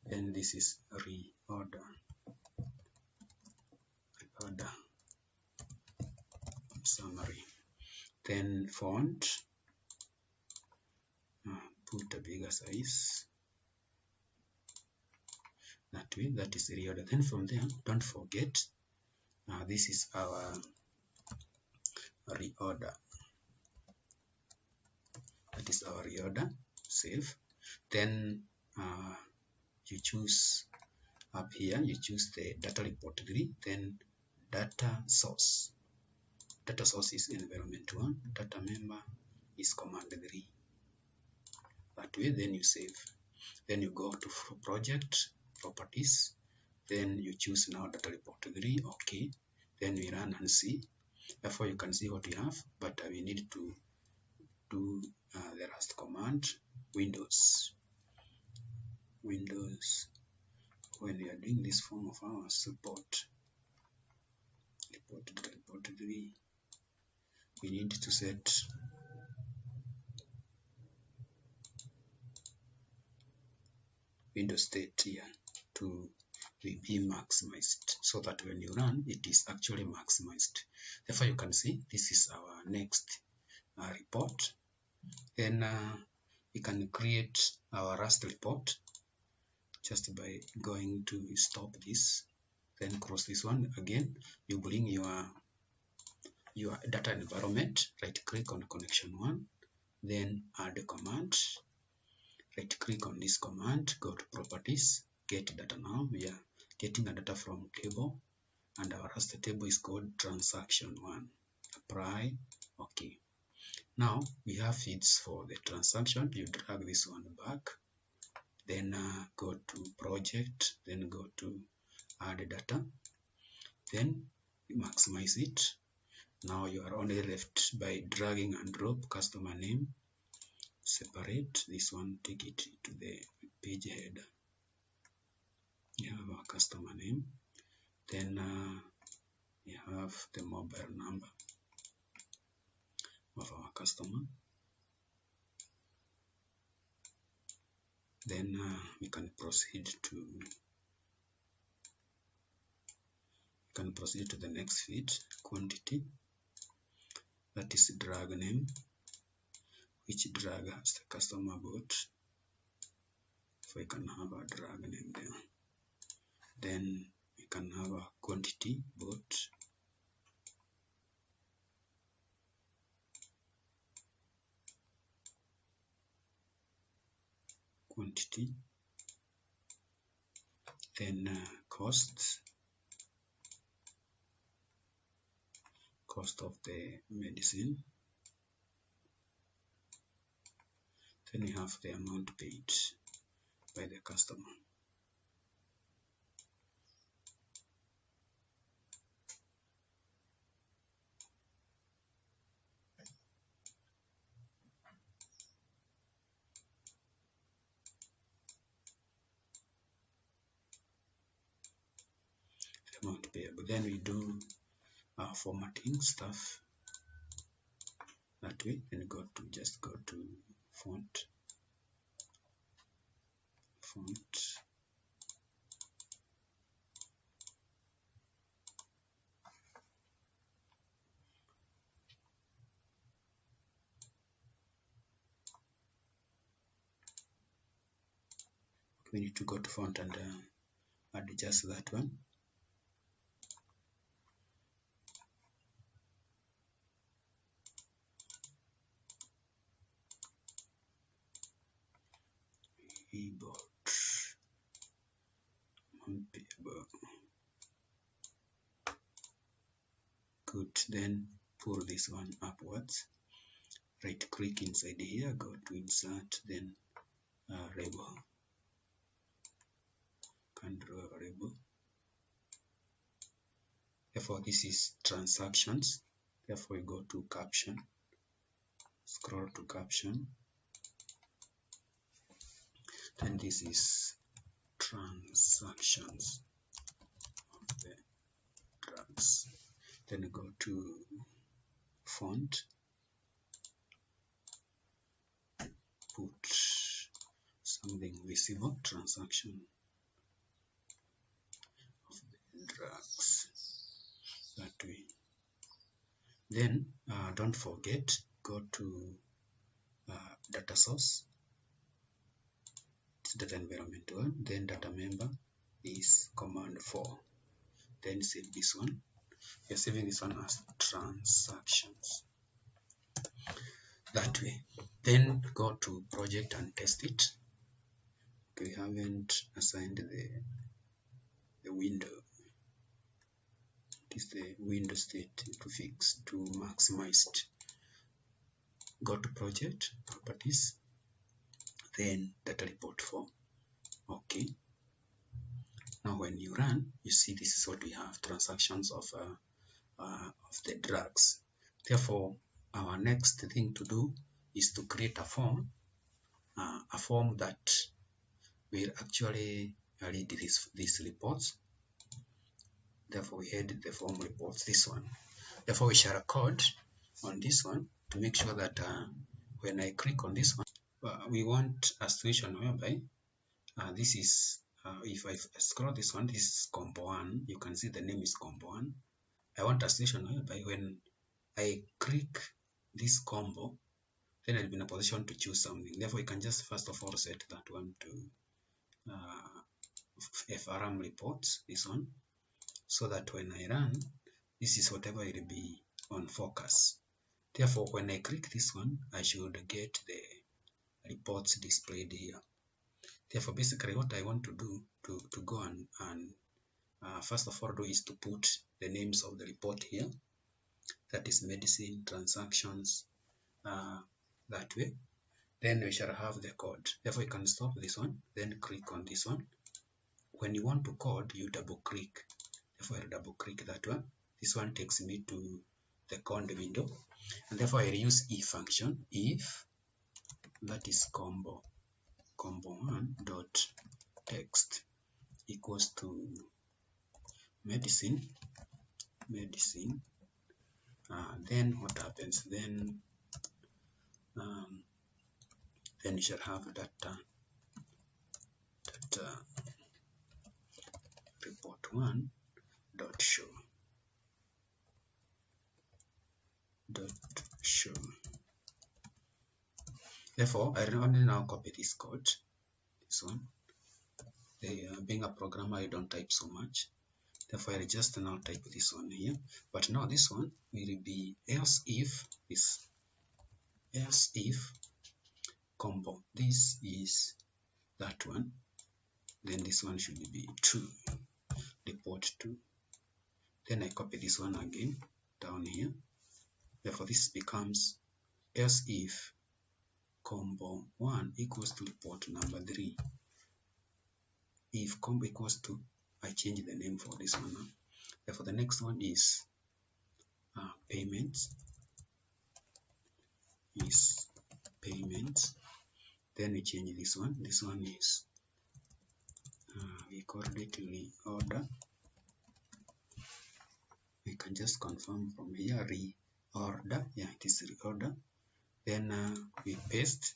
then this is reorder summary. Then font, put a bigger size, that way. That is reorder. Then from there, don't forget, this is our reorder. That is our reorder. Save. Then you choose up here, you choose the data report 3, then data source. Data source is environment 1, data member is command 3. that way. Then you save, then you go to project properties, then you choose now data report 3. Okay, then we run and see. Therefore you can see what we have, but we need to do the last command, Windows. When we are doing this form of our report 3, we need to set Windows state here to be maximized, so that when you run, it is actually maximized. Therefore you can see this is our next report. Then we can create our last report just by going to stop this, then cross this one again. You bring your data environment, right click on connection 1, then add a command, right click on this command, go to properties, get data. Now we are getting a data from table, and our last table is called transaction 1. Apply. Okay, now we have feeds for the transaction. You drag this one back, then go to project, then go to add data, then you maximize it. Now you are only left by dragging and drop customer name, separate this one, take it to the page header. You have our customer name, then you have the mobile number of our customer. Then we can proceed to the next feed, quantity, that is drag name, which drag has the customer bought. So we can have a drag name there. Then we can have a quantity bought, quantity, then cost of the medicine, then we have the amount paid by the customer. The amount payable. Then we do formatting stuff that way, and just go to font, we need to go to font and adjust that one. Keyboard, payable. Good. Then pull this one upwards. Right click inside here, go to insert, then label. Can draw a label. Therefore this is transactions. Therefore we go to caption. Scroll to caption. Then this is transactions of the drugs. Then go to font, put something visible, transaction of the drugs, that way. Then don't forget, go to data source, it's data environment 1, then data member is command 4, then save this one. You're saving this one as transactions, that way. Then go to project and test it. Okay, we haven't assigned the window. It is the window state to fix to maximized. Go to project properties, then data report 4. Okay, now when you run, you see this is what we have, transactions of the drugs. Therefore, our next thing to do is to create a form that will actually read these reports. Therefore, we add the form reports, this one. Therefore, we share a code on this one to make sure that when I click on this one, we want a situation whereby this is, if I scroll this one, this is combo 1. You can see the name is combo 1. I want a situation whereby when I click this combo, then I'll be in a position to choose something. Therefore, you can just first of all set that one to FRM reports, this one, so that when I run, this is whatever will be on focus. Therefore, when I click this one, I should get the reports displayed here. Therefore, basically what I want to do to go and first of all do is to put the names of the report here. That is medicine, transactions, that way. Then we shall have the code. Therefore, you can stop this one, then click on this one. When you want to code, you double click. Therefore, I'll double click that one. This one takes me to the code window. And therefore, I'll use if function. If that is combo 1 dot text equals to medicine. Then what happens? Then you shall have that report 1 dot show. Therefore, I only now copy this code, this one. Being a programmer, I don't type so much. Therefore, I just now type this one here. But now this one will be else if combo. This is that one. Then this one should be true. Report 2. Then I copy this one again down here. Therefore, this becomes else if combo 1 equals to report number 3. If combo equals to, I change the name for this one. Therefore, the next one is payments. Then we change this one. This one is we call it reorder. We can just confirm from here, reorder. Yeah, it is reorder. Then we paste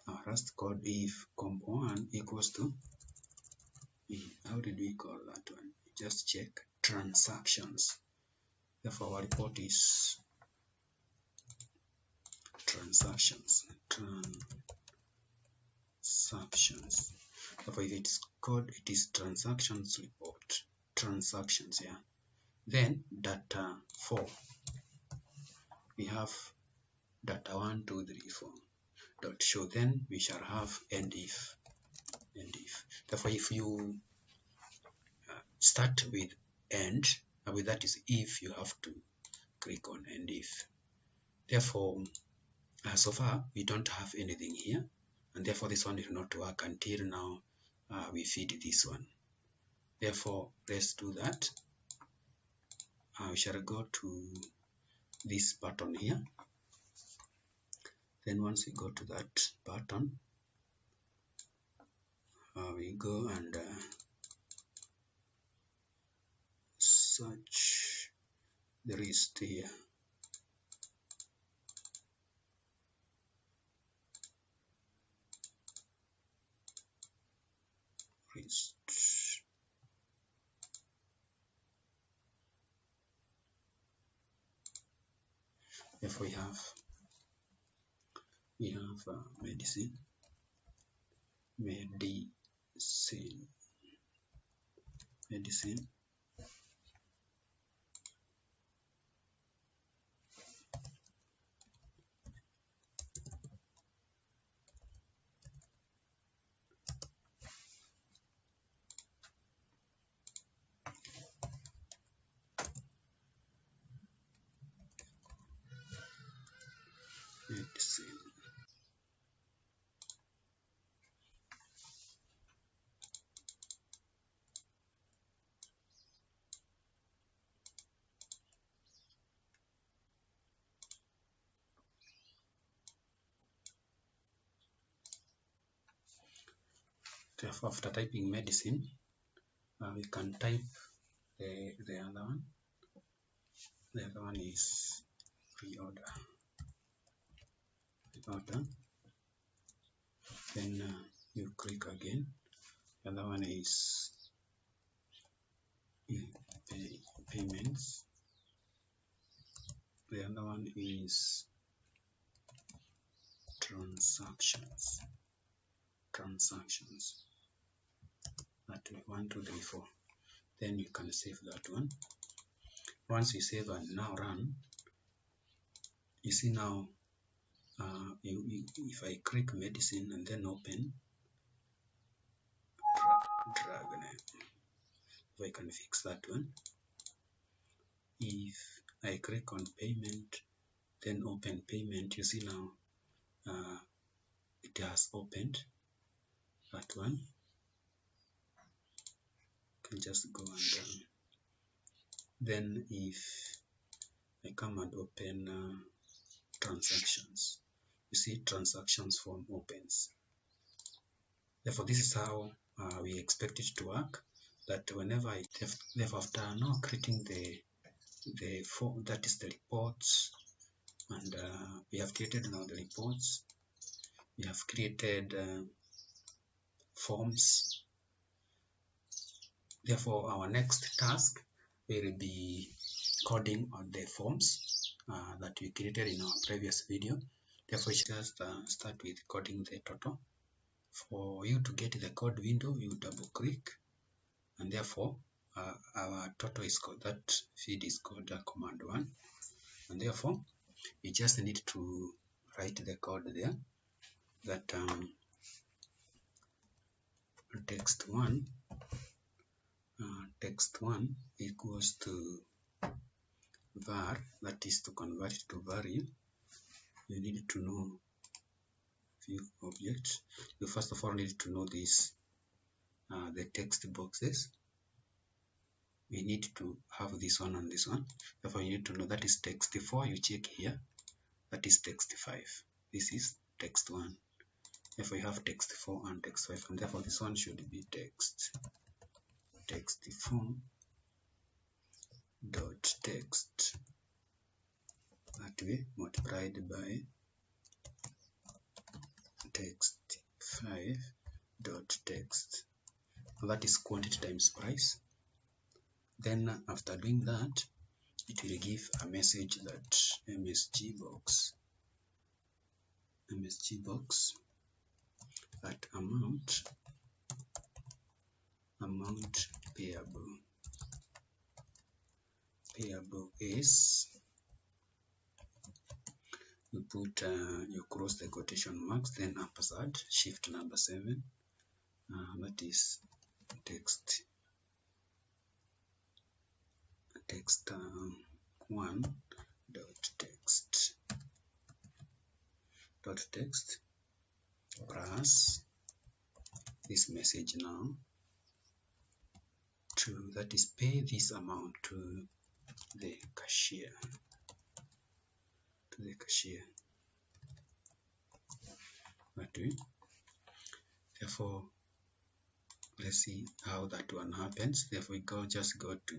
our last code. If combo 1 equals to, how did we call that one? Just check transactions. Therefore, our report is transactions. Therefore, if it's code, it is transactions report. Transactions, yeah. Then data 4. We have data 1, 2, 3, 4 dot show. Then we shall have end if. Therefore, if you start with end, with that is if, you have to click on end if. Therefore, so far we don't have anything here, and therefore this one will not work until now we feed this one. Therefore, let's do that. We shall go to this button here. Then once we go to that button, we go and search the list here. Therefore, we have medicine. Therefore, after typing medicine, we can type the other one. The other one is reorder. Then you click again. The other one is payments. The other one is transactions. That way, 1, 2, 3, 4. Then you can save that one. Once you save and now run, you see now if I click medicine and then open, drag name, if I can fix that one. If I click on payment, then open payment, you see now it has opened that one. You can just go and then if I come and open transactions, you see transactions form opens. Therefore, this is how we expect it to work. That whenever therefore after now creating the form, that is the reports, and we have created now the reports. We have created forms. Therefore, our next task will be coding on the forms that we created in our previous video. Therefore, just start with coding the total. For you to get the code window, you double click, and therefore our total is called, that field is called command 1, and therefore you just need to write the code there, that text1 equals to var, that is to convert it to value. You need to know few objects. You first of all need to know this the text boxes. We need to have this one and this one. Therefore, you need to know that is text4. You check here, that is text5. This is text1. Therefore, you have text4 and text5, and therefore this one should be text4 dot text, that way multiplied by text5 dot text. That is quantity times price. Then after doing that, it will give a message that MSG box that amount payable is, you put you cross the quotation marks, then ampersand, shift number 7, that is text1 dot text plus this message now to, that is pay this amount to the cashier, that way. Therefore, let's see how that one happens. Therefore, we just go to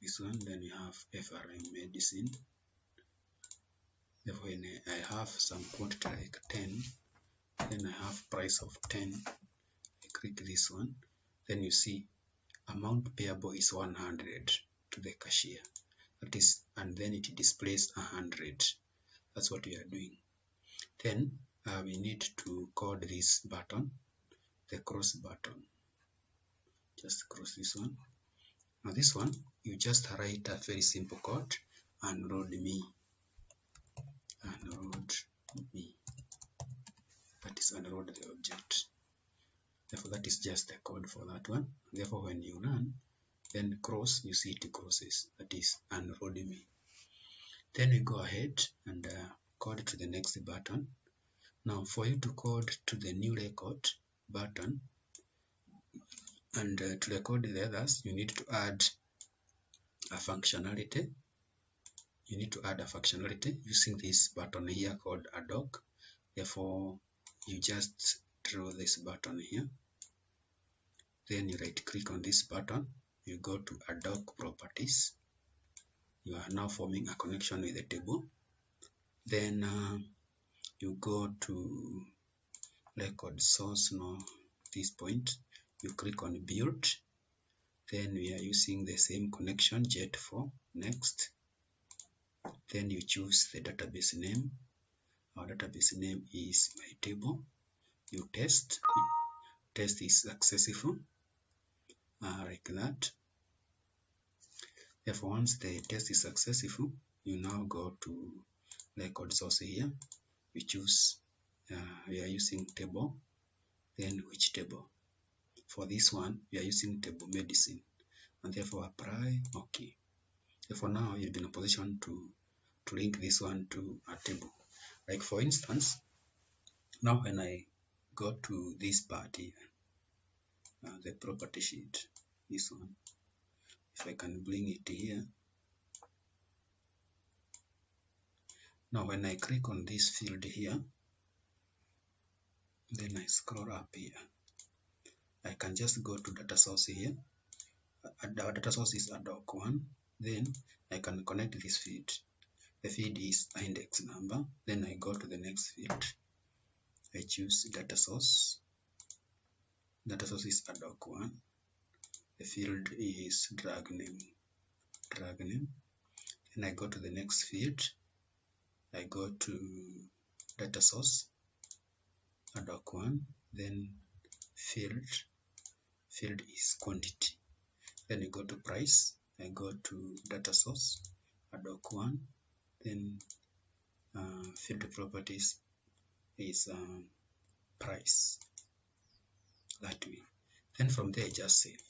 this one, then we have FRM medicine. Therefore, when I have some quantity like 10, then I have price of 10, I click this one, then you see amount payable is 100 to the cashier, that is, and then it displays 100. That's what we are doing. Then we need to code this button, the cross button. Just cross this one. Now this one, you just write a very simple code, unload me, that is unload the object. Therefore, that is just the code for that one. Therefore, when you run, then cross, you see it crosses, that is unload me. Then we go ahead and code to the next button. Now, for you to code to the new record button and to record the others, you need to add a functionality. You need to add a functionality using this button here called a doc. Therefore, you just draw this button here. Then you right click on this button, you go to ad hoc properties. You are now forming a connection with the table. Then you go to record source. Now this point you click on build. Then we are using the same connection jet4. Next. Then you choose the database name. Our database name is my table. You test is successful, like that. Therefore, once the test is successful, you now go to record source here. We choose, we are using table. Then which table? For this one, we are using table medicine, and therefore apply OK. Therefore, now you'll be in a position to link this one to a table. Like for instance, now when I go to this part here, the property sheet, this one, if I can bring it here. Now when I click on this field here, then I scroll up here, I can just go to data source here. Our data source is ad hoc 1. Then I can connect this field. The field is index number. Then I go to the next field. I choose data source. Data source is ad hoc 1. The field is drag name. Then I go to the next field. I go to data source ad hoc 1. Then field is quantity. Then I go to price. I go to data source ad hoc 1. Then field properties is price. That way. Then from there just save.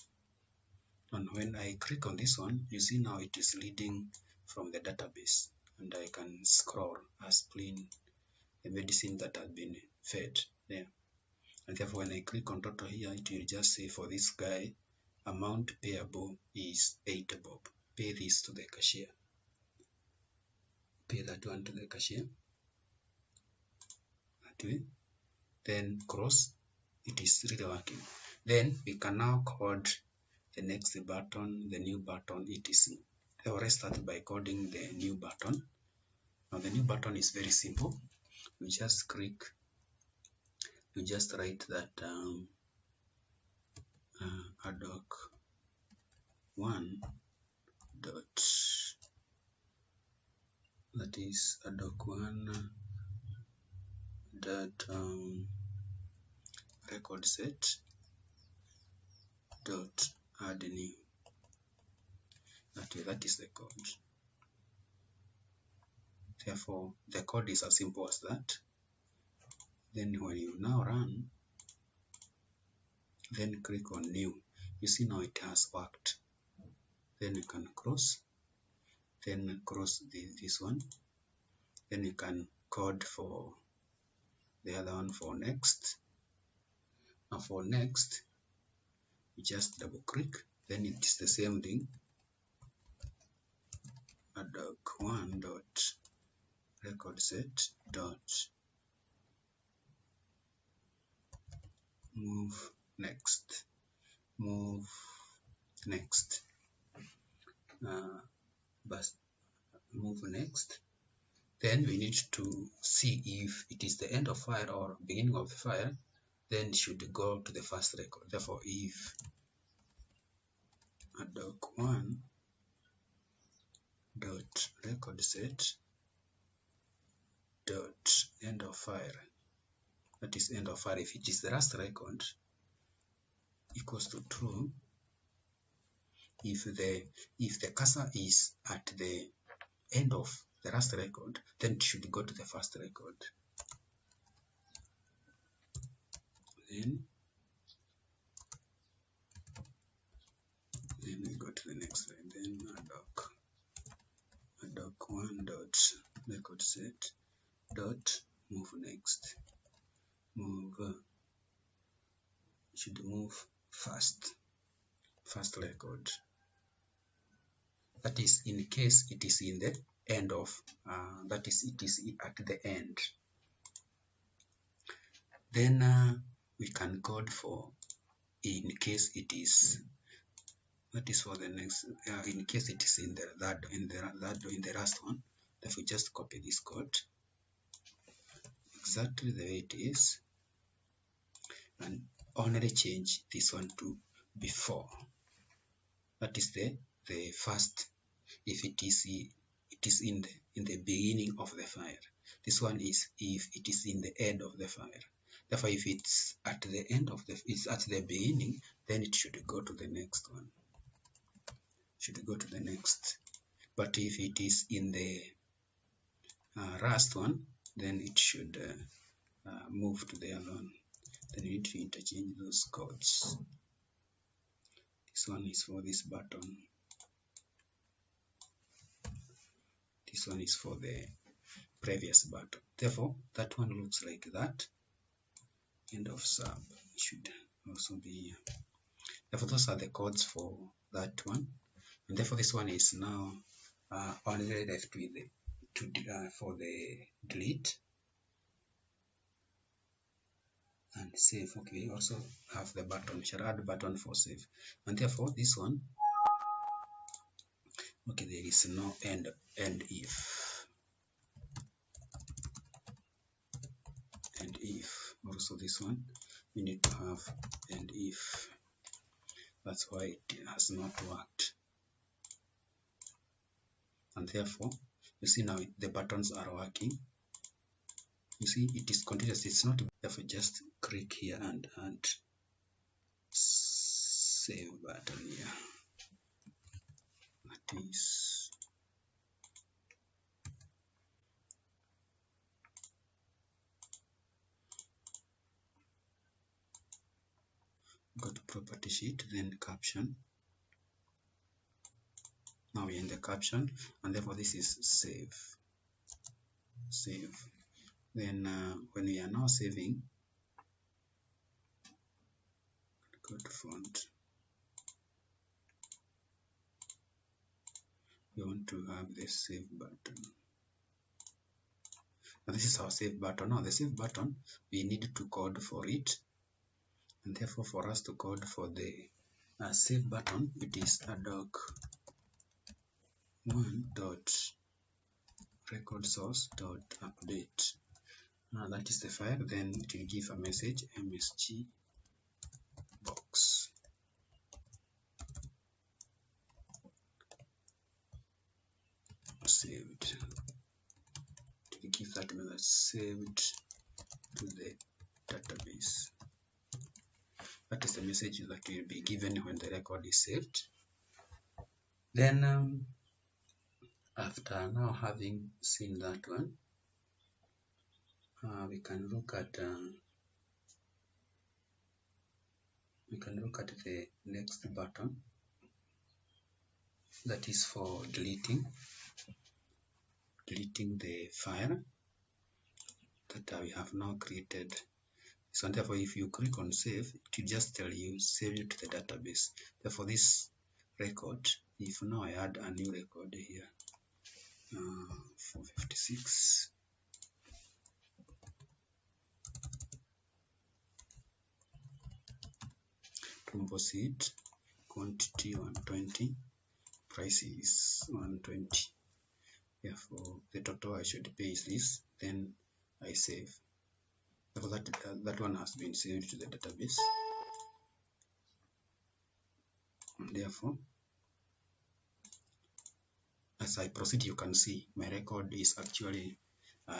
And when I click on this one, you see now it is reading from the database, and I can scroll as plain the medicine that has been fed there. And therefore when I click on total here, it will just say for this guy, amount payable is 8 bob. Pay this to the cashier. Pay that one to the cashier. That way. Then cross, it is really working. Then we can now code the next button, the new button, etc. I will start by coding the new button. Now the new button is very simple. You just click, you just write that ad hoc 1 dot, that is ad hoc 1 dot record set dot add new. That is the code. Therefore, the code is as simple as that. Then when you now run, then click on new. You see now it has worked. Then you can cross. Then cross this one. Then you can code for the other one for next. Now for next, you just double click. Then it is the same thing. Ad hoc 1 dot record set dot move next. Move next. Move next. Then we need to see if it is the end of file or beginning of the file. Then it should go to the first record. Therefore, if ad hoc 1 dot record set dot end of file, that is end of file, if it is the last record, equals to true. If the cursor is at the end of the last record, then it should go to the first record. Then we go to the next line. Then ad hoc 1 dot record set dot move next. Should move first record. That is in case it is in the end of, that is it is at the end. Then we can code for in case it is, that is for the next, in case it is in the last one. Therefore just copy this code exactly the way it is and only change this one to before. That is the first, if it is in the beginning of the file. This one is if it is in the end of the file. Therefore, if it's at the end of it's at the beginning, then it should go to the next one. Should go to the next. But if it is in the last one, then it should move to the other one. Then you need to interchange those codes. This one is for this button. This one is for the previous button. Therefore, that one looks like that. End of sub should also be here. Therefore, those are the codes for that one. And therefore, this one is now only left with for the delete and save. Okay, we also have the button. We shall add button for save. And therefore, this one, okay, there is no end if. And if also this one, we need to have and if. That's why it has not worked. And therefore, you see now the buttons are working. You see it is continuous. It's not. Therefore, just click here and save button here. That is. Go to property sheet, then caption. Now we're in the caption, and therefore this is save. Save. Then when we are now saving, go to font. We want to have the save button. Now this is our save button. Now the save button, we need to code for it, and therefore for us to code for the save button, it is a doc one.record source.update. Now that is the file. Then it will give a message msg box. Saved. To give that message saved to the database. That is the message that will be given when the record is saved. Then after now having seen that one, we can look at the next button, that is for deleting the file that we have now created. So therefore, if you click on save, it will just tell you save it to the database. Therefore, this record, if now I add a new record here, 456. Composite, quantity 120, price is 120. Therefore, the total I should pay is this. Then I save. Therefore, that one has been saved to the database. And therefore, as I proceed, you can see my record is actually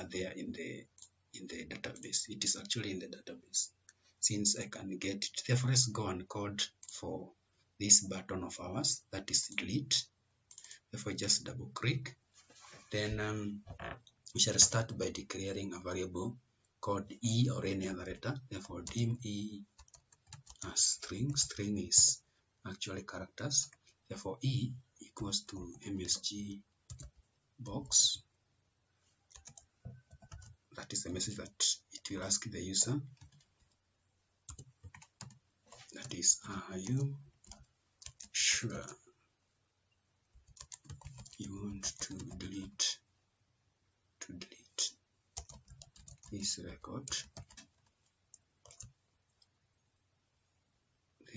there in the database. It is actually in the database since I can get it. Therefore, let's go and code for this button of ours, that is delete. Therefore, just double click. Then we shall start by declaring a variable called e or any other letter. Therefore, dim e as string. String is actually characters. Therefore, e equals to msg box. That is the message that it will ask the user. That is, are you sure you want to delete this record?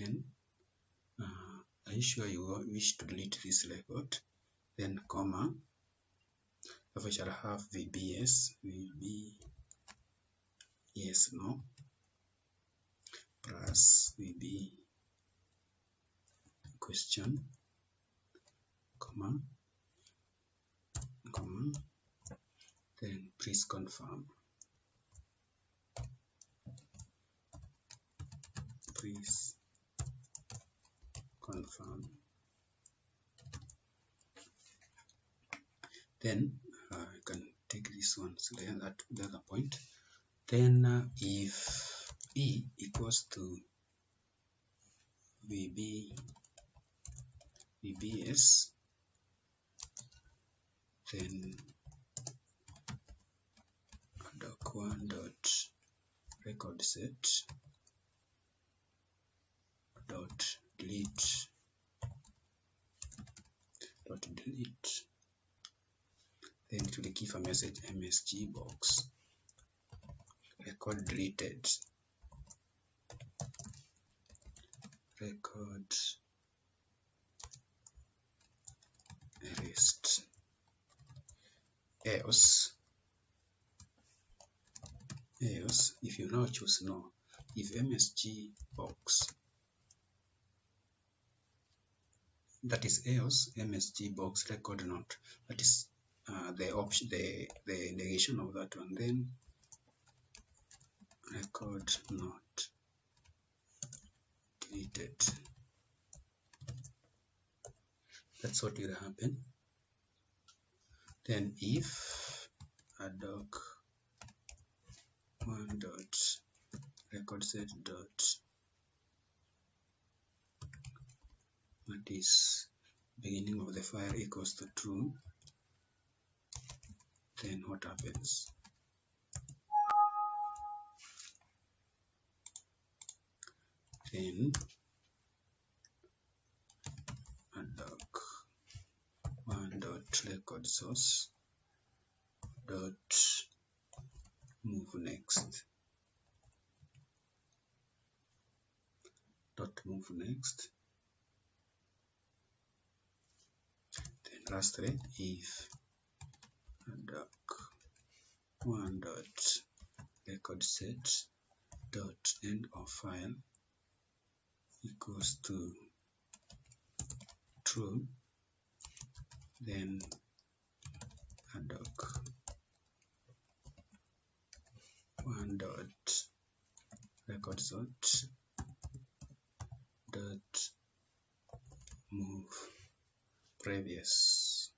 then are you sure you wish to delete this record? Then comma, if I shall have VBS, yes, no, plus VB question, comma, then please confirm. Please confirm. Then I can take this one, so then that the other point. Then if E equals to VBS, then doc1 dot record set dot delete then it will give a message MSG box record deleted, record erased. Else if you now choose no, if MSG box, that is else MSG box record not, that is the option, the negation of that one, then record not deleted. That's what will happen. Then if doc1 dot record set dot, that is beginning of the file, equals to true, then what happens? Then doc1 dot record source dot move next then lastly if doc1 dot record set dot end of file equals to true, then doc1 dot record set dot move previous.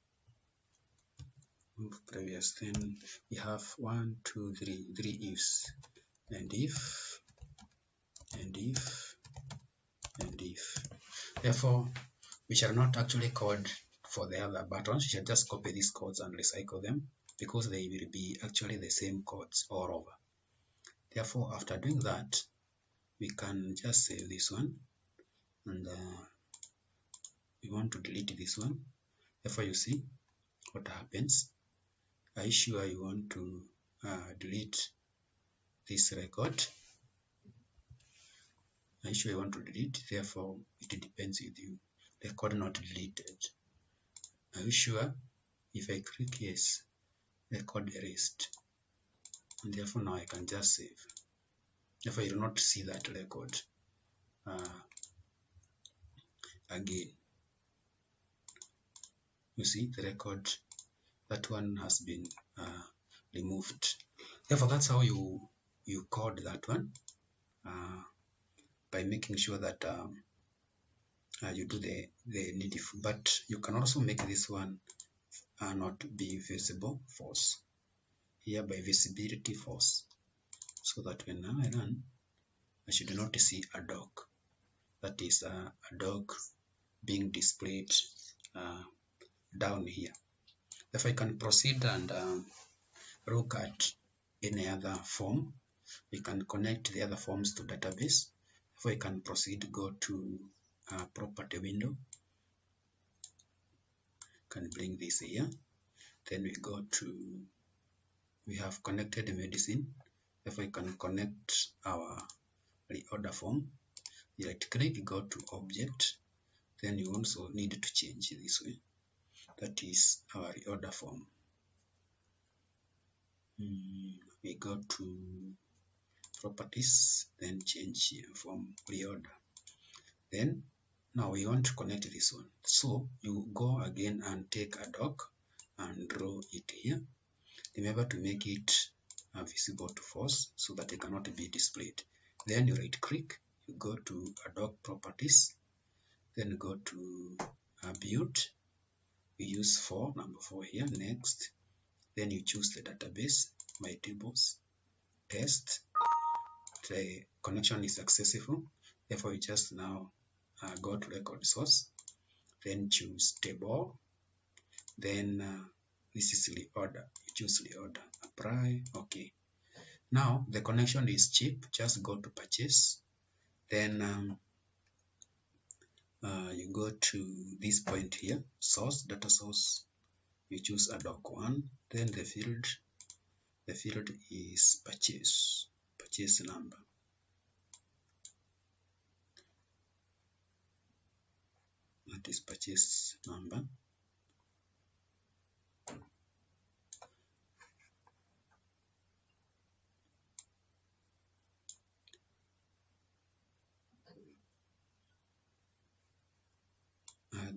Then we have 1, 2, 3 ifs, and if. Therefore, we shall not actually code for the other buttons. We shall just copy these codes and recycle them, because they will be actually the same codes all over. Therefore, after doing that, we can just save this one, and we want to delete this one. Therefore, you see what happens. Are you sure you want to delete this record? Are you sure you want to delete? Therefore, it depends with you. Record not deleted. Are you sure? If I click yes, record erased, and therefore now I can just save. Therefore, you do not see that record again. You see the record, that one has been removed. Therefore, that's how you code that one, by making sure that you do the needful. But you can also make this one not be visible false, here by visibility false, so that when I run, I should not see a dog, that is a dog being displayed down here. If I can proceed and look at any other form, we can connect the other forms to database. If I can proceed, go to property window, can bring this here. Then we go to, we have connected medicine. If I can connect our reorder form, You right click, go to object, then you also need to change this way. That is our reorder form. We go to properties, then change from reorder. Then now we want to connect this one, so you go again and take a dock and draw it here. Remember to make it visible to force so that it cannot be displayed. Then you right click, you go to dock properties, then go to build. We use number 4 here. Next, then you choose the database, my tables, test. The connection is successful, therefore you just now go to record source, then choose table, then this is reorder. You choose reorder, apply, okay. Now the connection is cheap, just go to purchase, then you go to this point here, source, data source, you choose a doc one, then the field is purchase number. That is purchase number.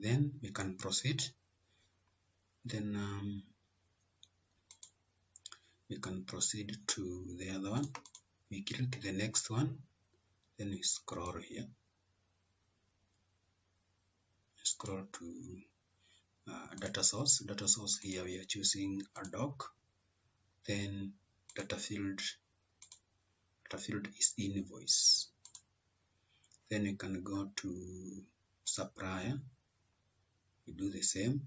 Then we can proceed. Then we can proceed to the other one. We click the next one, then we scroll here. Scroll to data source. Data source here we are choosing a doc. Then data field is invoice. Then we can go to supplier. We do the same.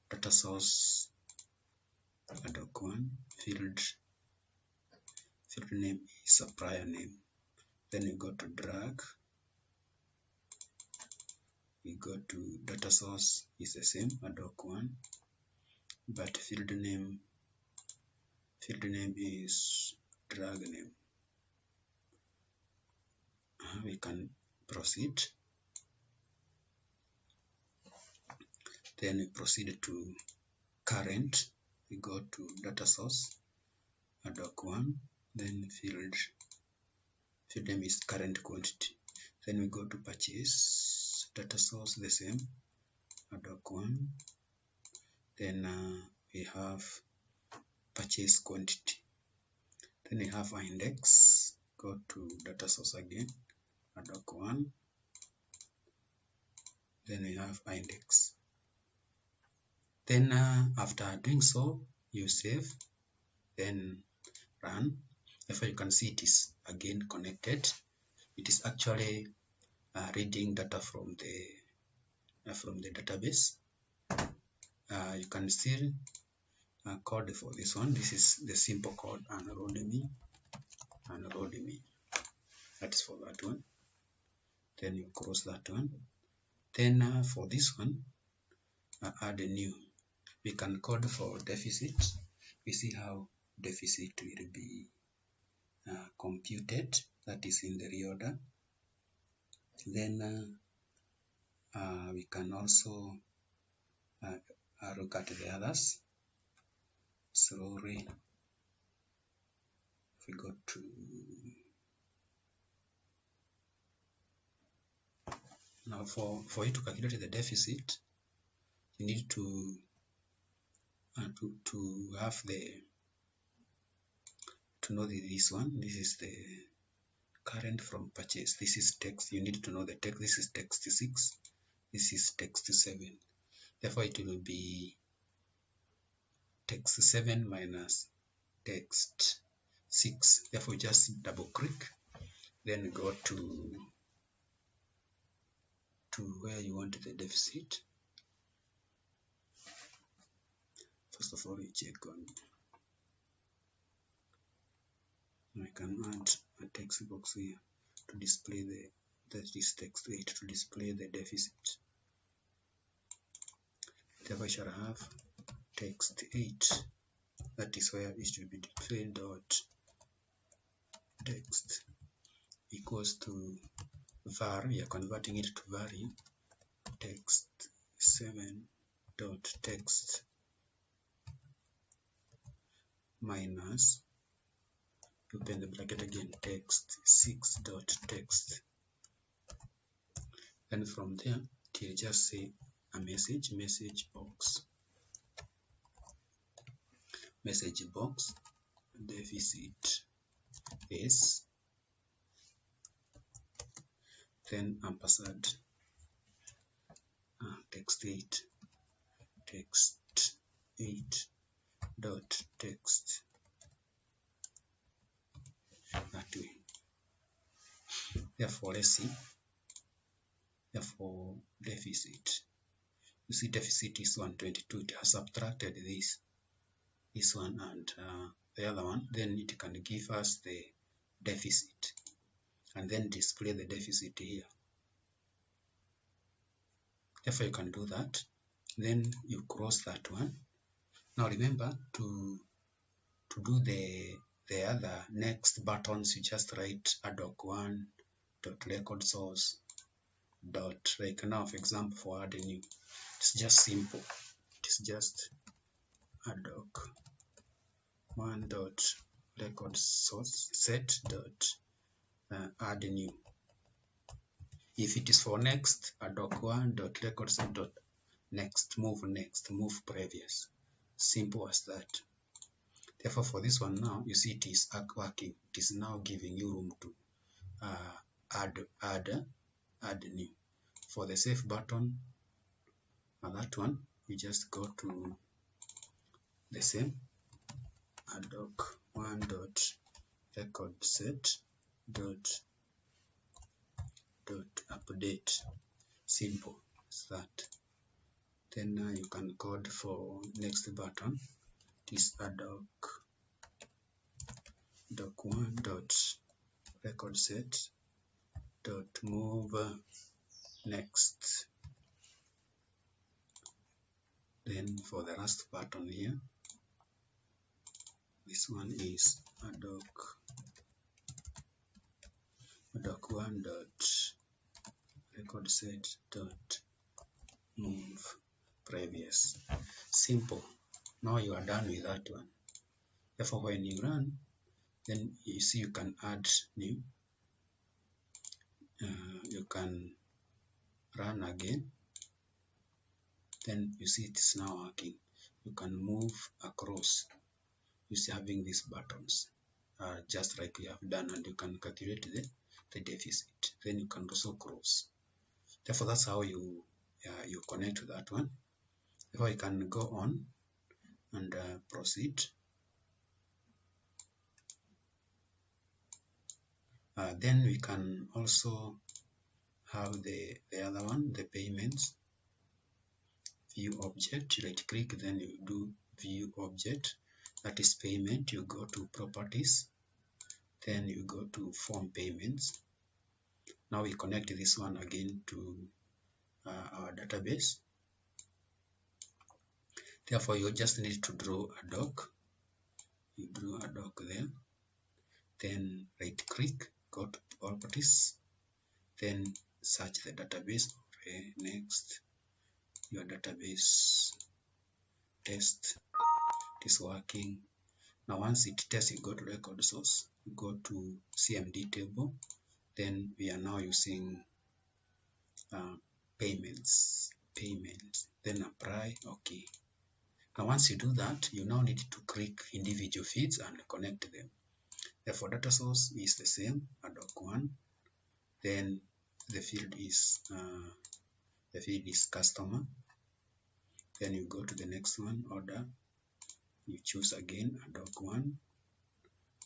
Data source doc one, field name is supplier name. Then we go to drag. We go to data source is the same, doc one, but field name is drag name. We can proceed. Then we proceed to current. We go to data source, doc one, then field name is current quantity. Then we go to purchase, data source the same, doc one. Then we have purchase quantity. Then we have our index. Go to data source again, doc one. Then we have our index. Then after doing so, you save, then run. Therefore you can see it is again connected. It is actually reading data from the database. You can still code for this one. This is the simple code, unload me. That's for that one. Then you close that one. Then for this one, add a new. We can code for deficit. We see how deficit will be computed. That is in the reorder. Then we can also look at the others slowly. If we go to now, for you to calculate the deficit, you need to have to know this one. This is the current from purchase. This is text. You need to know the text. This is text 6. This is text 7. Therefore it will be text 7 minus text 6. Therefore just double click, then go to where you want the deficit. First of all, you check on. I can add a text box here to display that is text 8 to display the deficit. Therefore, I shall have text 8. That is where it should be displayed. text equals to var, we are converting it to value, text 7 dot text minus, open the bracket again, text 6 dot text, and from there it will just say a message box deficit s, then ampersand text 8 dot text, that way. Therefore, let's see. Therefore, deficit. You see, deficit is 122. It has subtracted this one and the other one. Then it can give us the deficit and then display the deficit here. Therefore, you can do that. Then you cross that one. Now remember to do the other next buttons, you just write adoc1 dot record source dot, like now for example for add new, it's just simple, it is just adoc1 dot record source set dot add new. If it is for next, adoc1 dot record set dot next, move previous, simple as that. Therefore, for this one now, you see it is working. It is now giving you room to add new. For the save button, that one, you just go to the same adoc1 dot record set dot update. Simple as that. Then you can code for next button. This adoc1 dot record set dot move next. Then for the last button here, this one is adoc1 dot record set dot move previous. Simple. Now you are done with that one. Therefore, when you run, then you see you can add new. You can run again. Then you see it's now working. You can move across. You see having these buttons, just like we have done, and you can calculate the deficit. Then you can also cross. Therefore, that's how you connect to that one. Therefore, you can go on and proceed. Then we can also have the other one, the payments. View object, right click, then you do view object, that is payment. You go to properties, then you go to form payments. Now we connect this one again to our database. Therefore, you just need to draw a doc. You draw a doc there, then right click, go to properties, then search the database. Okay, next, your database test, it is working. Now once it tests, you go to record source, you go to CMD table, then we are now using payments, then apply. Okay. Now once you do that, you now need to click individual feeds and connect them. Therefore, data source is the same, adoc1, then the field is customer. Then you go to the next one, order. You choose again adoc1,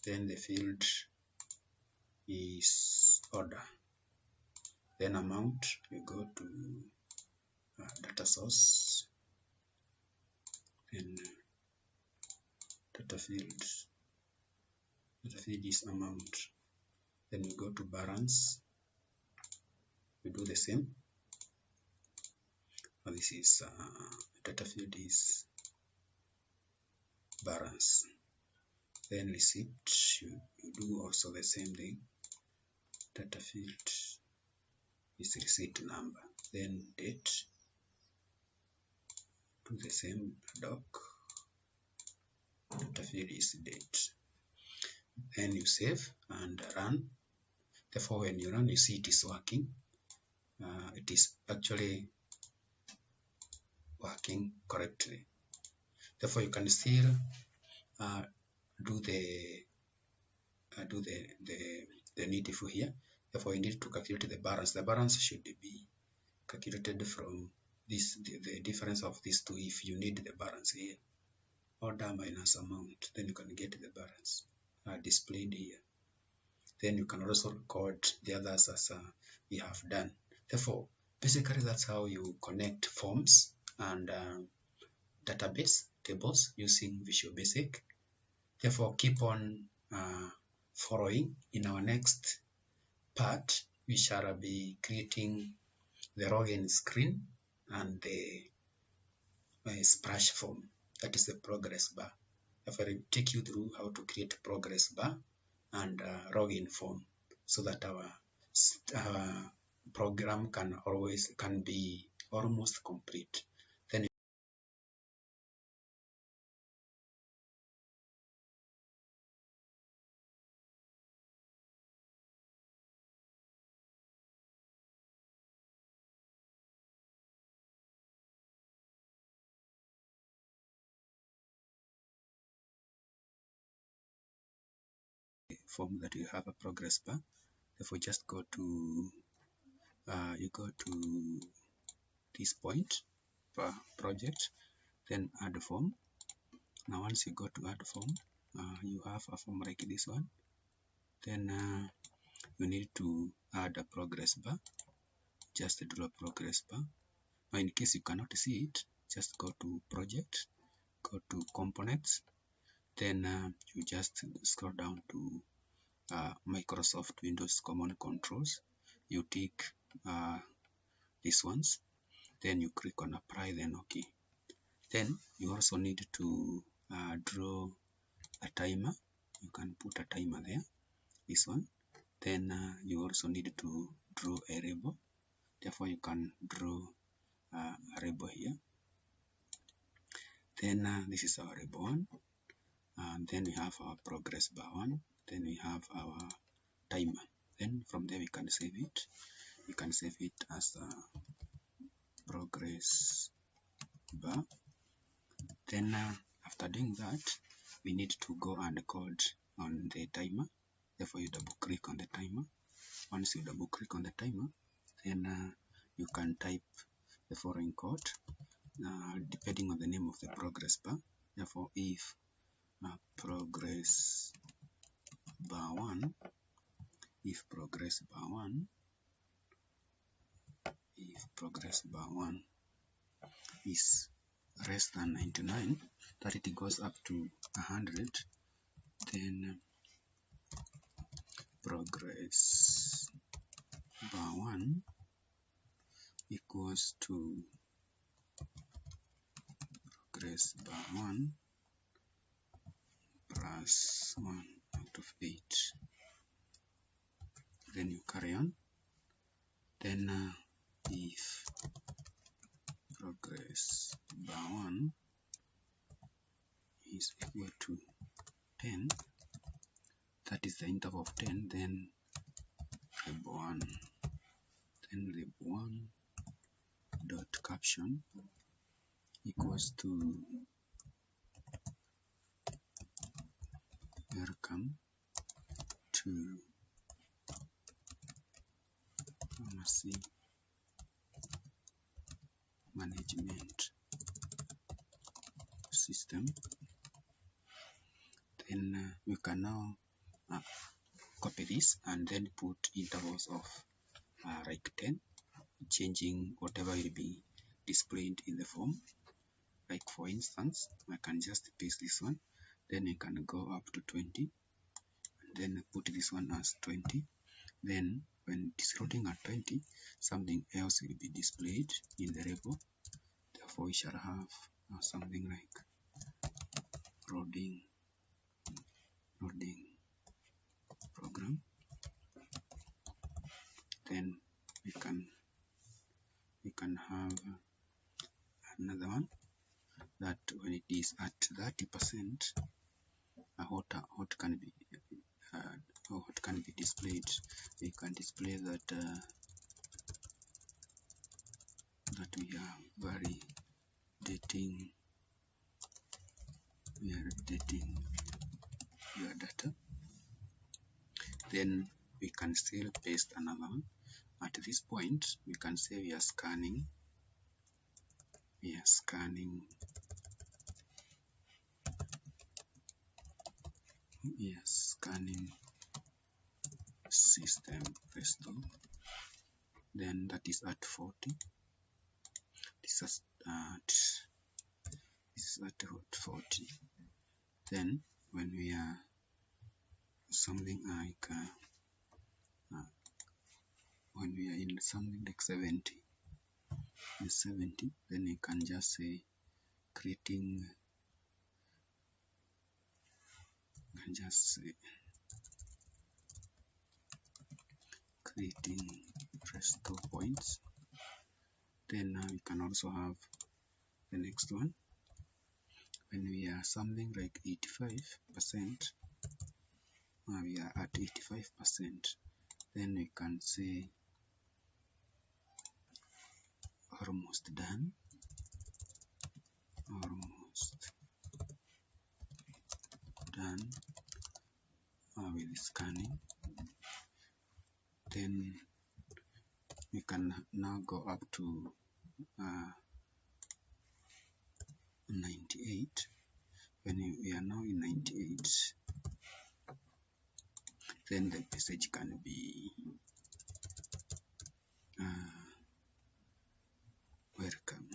then the field is order. Then amount, you go to data source, and data field is amount. Then you go to balance, you do the same. Now this is data field is balance. Then receipt, you do also the same thing. Data field is receipt number. Then date, do the same doc. Data field is date. Then you save and run. Therefore, when you run, you see it is working. It is actually working correctly. Therefore, you can still do the needful here. Therefore, you need to calculate the balance. The balance should be calculated from this, the difference of these two. If you need the balance here, order minus amount, then you can get the balance displayed here. Then you can also record the others as we have done. Therefore, basically that's how you connect forms and database tables using Visual Basic. Therefore, keep on following. In our next part, we shall be creating the login screen and the splash form, that is the progress bar. Therefore, I will take you through how to create progress bar and login form, so that our program can be almost complete. Then form that you have a progress bar. Therefore, just go to this point for project, then add form. Now once you go to add form, you have a form like this one. Then you need to add a progress bar. Just draw a progress bar. Now in case you cannot see it, just go to project, go to components, then you just scroll down to Microsoft Windows Common Controls. You tick these ones, then you click on apply, then OK. Then you also need to draw a timer. You can put a timer there, this one. Then you also need to draw a label. Therefore, you can draw a label here. Then this is our label one. And then we have our progress bar one. Then we have our timer. Then from there we can save it. We can save it as a progress bar. Then after doing that, we need to go and code on the timer. Therefore, you double click on the timer. Once you double click on the timer, then you can type the following code depending on the name of the progress bar. Therefore, if progress bar 1, if progress bar 1 is less than 99, that it goes up to 100, then progress bar 1 equals to progress bar 1 plus 1 out of 8. Then you carry on. Then if progress bar 1 is equal to 10, that is the interval of 10, then label 1. Then label 1 dot caption equals to welcome to pharmacy management system. Then we can now copy this and then put intervals of like 10, changing whatever will be displayed in the form. Like for instance, I can just paste this one, then I can go up to 20, and then put this one as 20. Then when it is loading at 20, something else will be displayed in the label. Therefore, we shall have something like loading loading program. Then we can have another one that when it is at 30%, what can be what can be displayed. We can display that that we are validating your data. Then we can still paste another one. At this point, we can say we are scanning system presto. Then that is at 40. This is at 40. Then when we are something like when we are in something like 70, then you can just say creating presto points. Then we can also have the next one. When we are something like 85%, we are at 85%, then we can say almost done, with scanning. Then we can now go up to 98. When we are now in 98, then the message can be welcome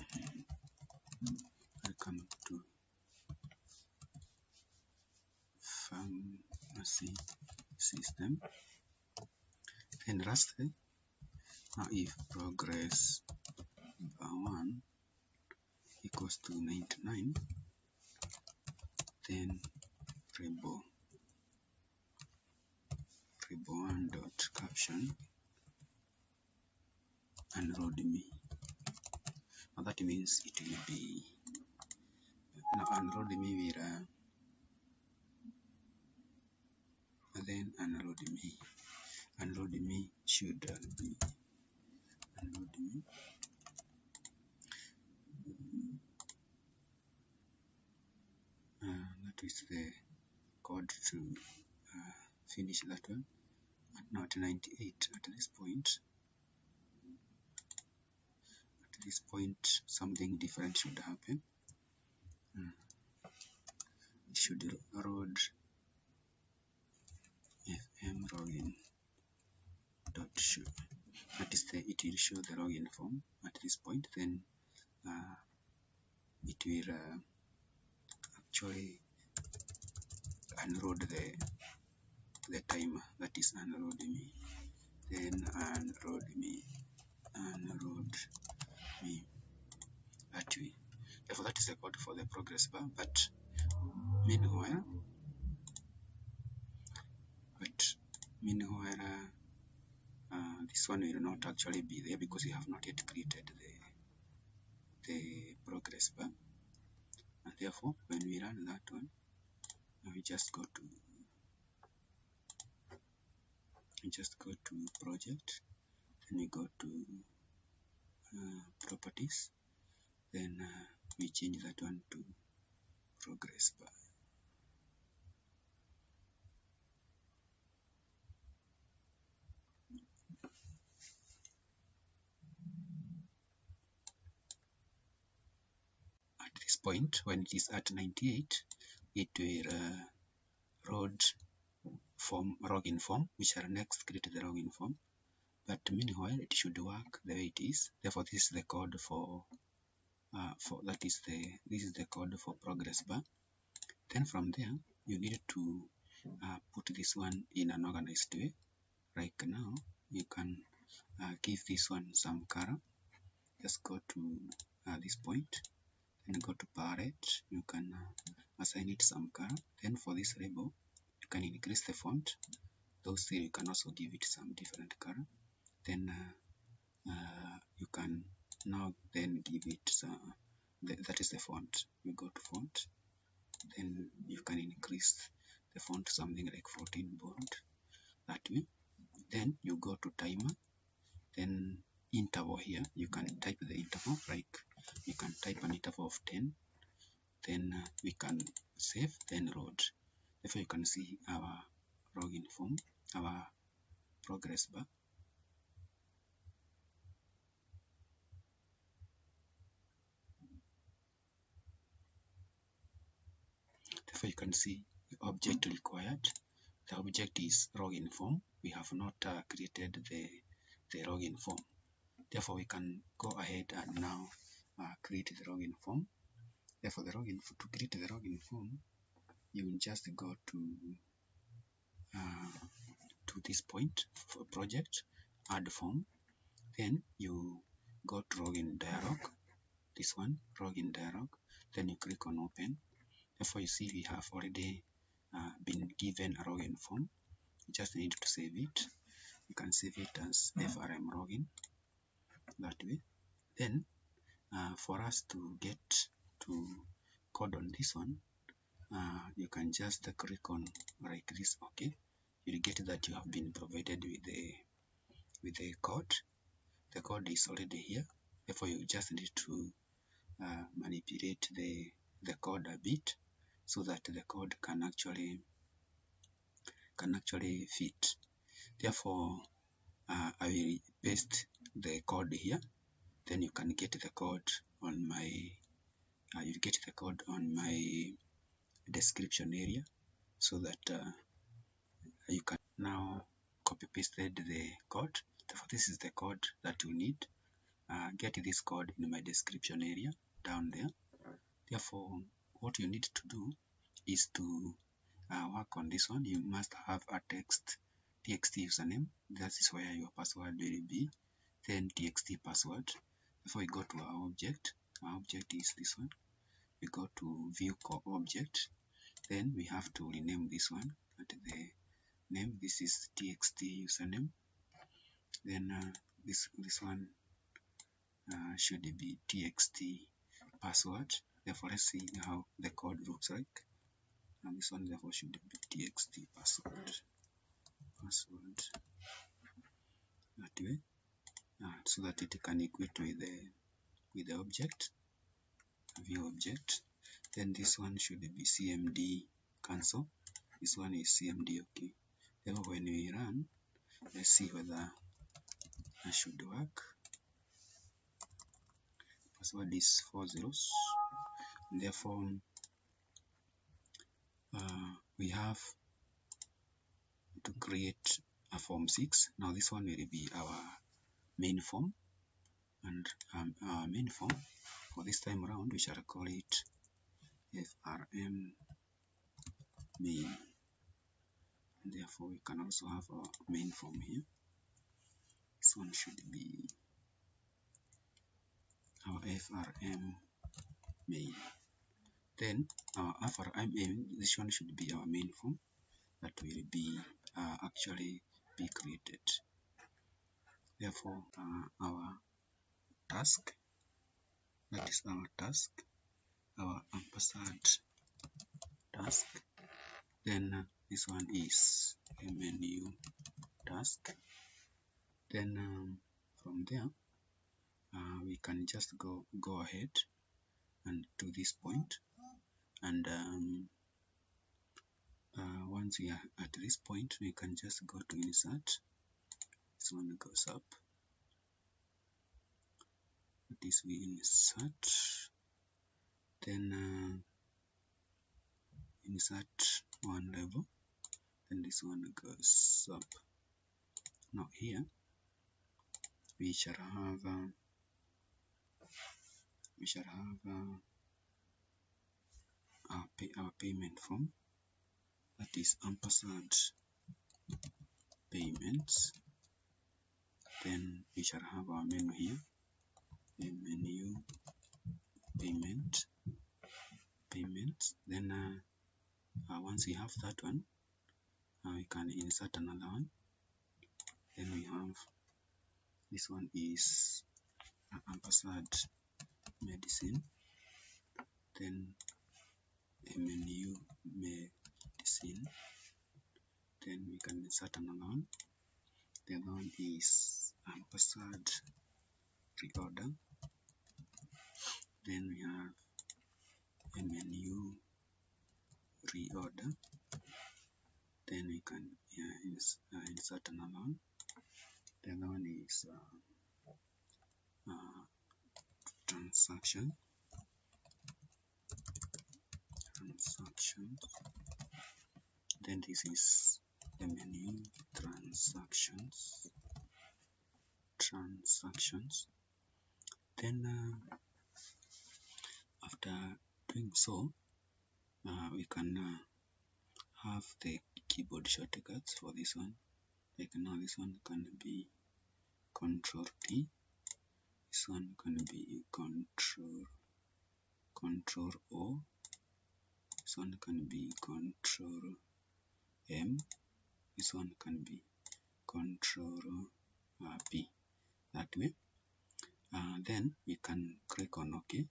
to pharmacy system. And lastly, if progress bar 1 equals to 99, then rebel 1 dot caption enrolled me. Now that means it will be now enrolled me will then enrolled me should be enrolled me. That is the code to finish that one. Now at 98, at this point something different should happen. It should load fm login dot show. That is it will show the login form at this point. Then it will actually unload the timer, that is unload me, then unload me that way. Therefore that is the code for the progress bar. But meanwhile this one will not actually be there because we have not yet created the progress bar, and therefore when we run that one, we just go to project, then we go to properties, then we change that one to progress bar. At this point, when it is at 98, it will load login form, which are next create the login form. But meanwhile, it should work the way it is. Therefore, this is the code for this is the code for progress bar. Then from there, you need to put this one in an organized way. Like now, you can give this one some color. Just go to this point, then go to palette. You can assign it some color. Then for this label, You can increase the font. Those three you can also give it some different color. Then you can now then give it that is the font. You go to font, then you can increase the font to something like 14 bold, that way. Then you go to timer, then interval. Here you can type the interval, like you can type an interval of 10. Then we can save, then load. Therefore you can see our login form, our progress bar. Therefore you can see the object required. The object is login form. We have not created the login form. Therefore we can go ahead and now create the login form. Therefore to create the login form, you will just go to this point for project, add form, then you go to login dialog, this one, login dialog, then you click on open. Therefore you see we have already been given a login form. You just need to save it. You can save it as FRM login, that way. Then for us to get to code on this one, you can just click on like this. Okay, you'll get that you have been provided with the code. The code is already here. Therefore you just need to manipulate the code a bit so that the code can actually fit. Therefore I will paste the code here, then you can get the code on my description area, so that you can now copy pasted the code. Therefore this is the code that you need. Get this code in my description area down there. Therefore what you need to do is to work on this one. You must have a txt username. That is where your password will be. Then txt password. Before we go to our object is this one. We go to view core object. Then we have to rename this one. At the name, this is txt username. Then this one should be txt password. Therefore let's see how the code looks like. And this one therefore should be txt password that way, so that it can equate with the object, view object. Then this one should be cmd cancel. This one is cmd okay. Therefore when we run, let's see whether that should work. Password is 4 zeros. Therefore we have to create a form 6. Now this one will be our main form, and our main form for this time around we shall call it FRM main. And therefore we can also have our main form here. This one should be our FRM main. Then our FRM main, this one should be our main form that will be actually be created. Therefore our task, that is our task, our ampersand task. Then this one is menu task. Then from there we can just go ahead and to this point, and once we are at this point, we can just go to insert. This one goes up. This we insert, then insert one level, then this one goes up. Now here we shall have our payment form, that is ampersand payments. Then we shall have our menu here, the menu payments. Then once we have that one, we can insert another one. Then we have this one is ampersand medicine, then menu medicine, then we can insert another one. The other one is ampersand reorder, then we have menu reorder, then we can insert another one. The other one is transactions, then this is the menu transactions. Then after doing so, we can have the keyboard shortcuts for this one. Like now this one can be Control P, this one can be Control O, this one can be Control M, this one can be Control P. That way, then we can click on OK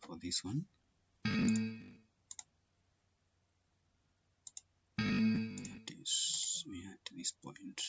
for this one. We are at this point.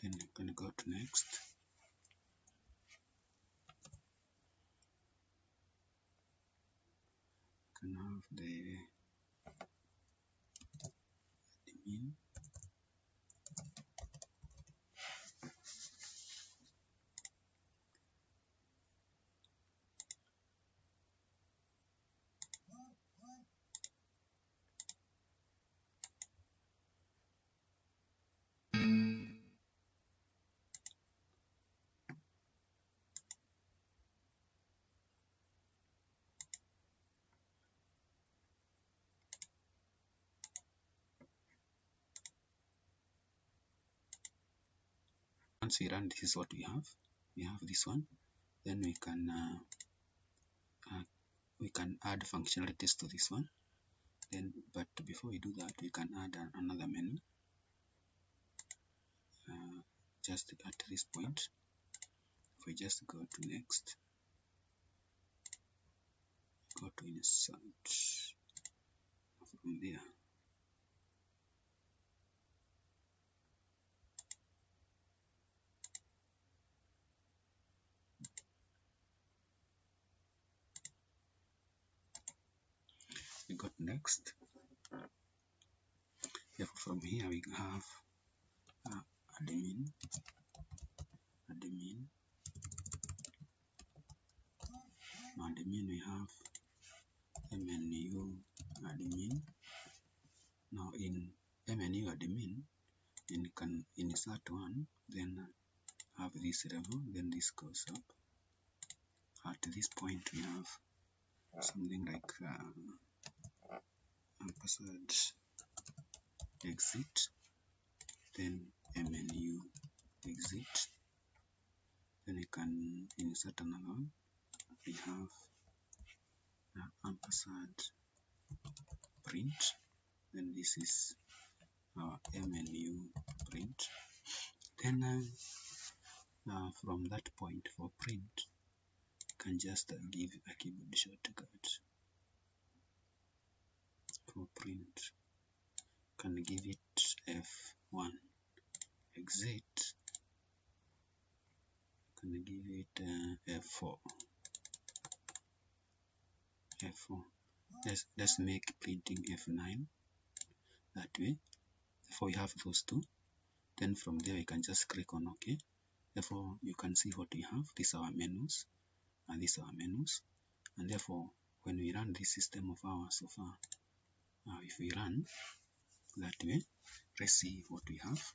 Then you can go to next. You can have the admin. Once we run, this is what we have. We have this one. Then we can add functionalities to this one. Then, but before we do that, we can add another menu. Just at this point, if we just go to next, go to insert from there. We got next. Therefore, from here we have admin. Admin we have menu admin. Now in menu admin, you can insert one, then have this level, then this goes up. At this point we have something like ampersand exit, then menu exit, then you can insert another one. We have ampersand print, then this is our menu print. Then from that point for print, you can just give a keyboard shortcut for print. You can give it F1. Exit, you can give it F4. Let's make printing F9. That way, therefore we have those two. Then from there we can just click on OK. Therefore you can see what we have. These are our menus, and these are our menus, and therefore when we run this system of ours so far, if we run that way, let's see what we have.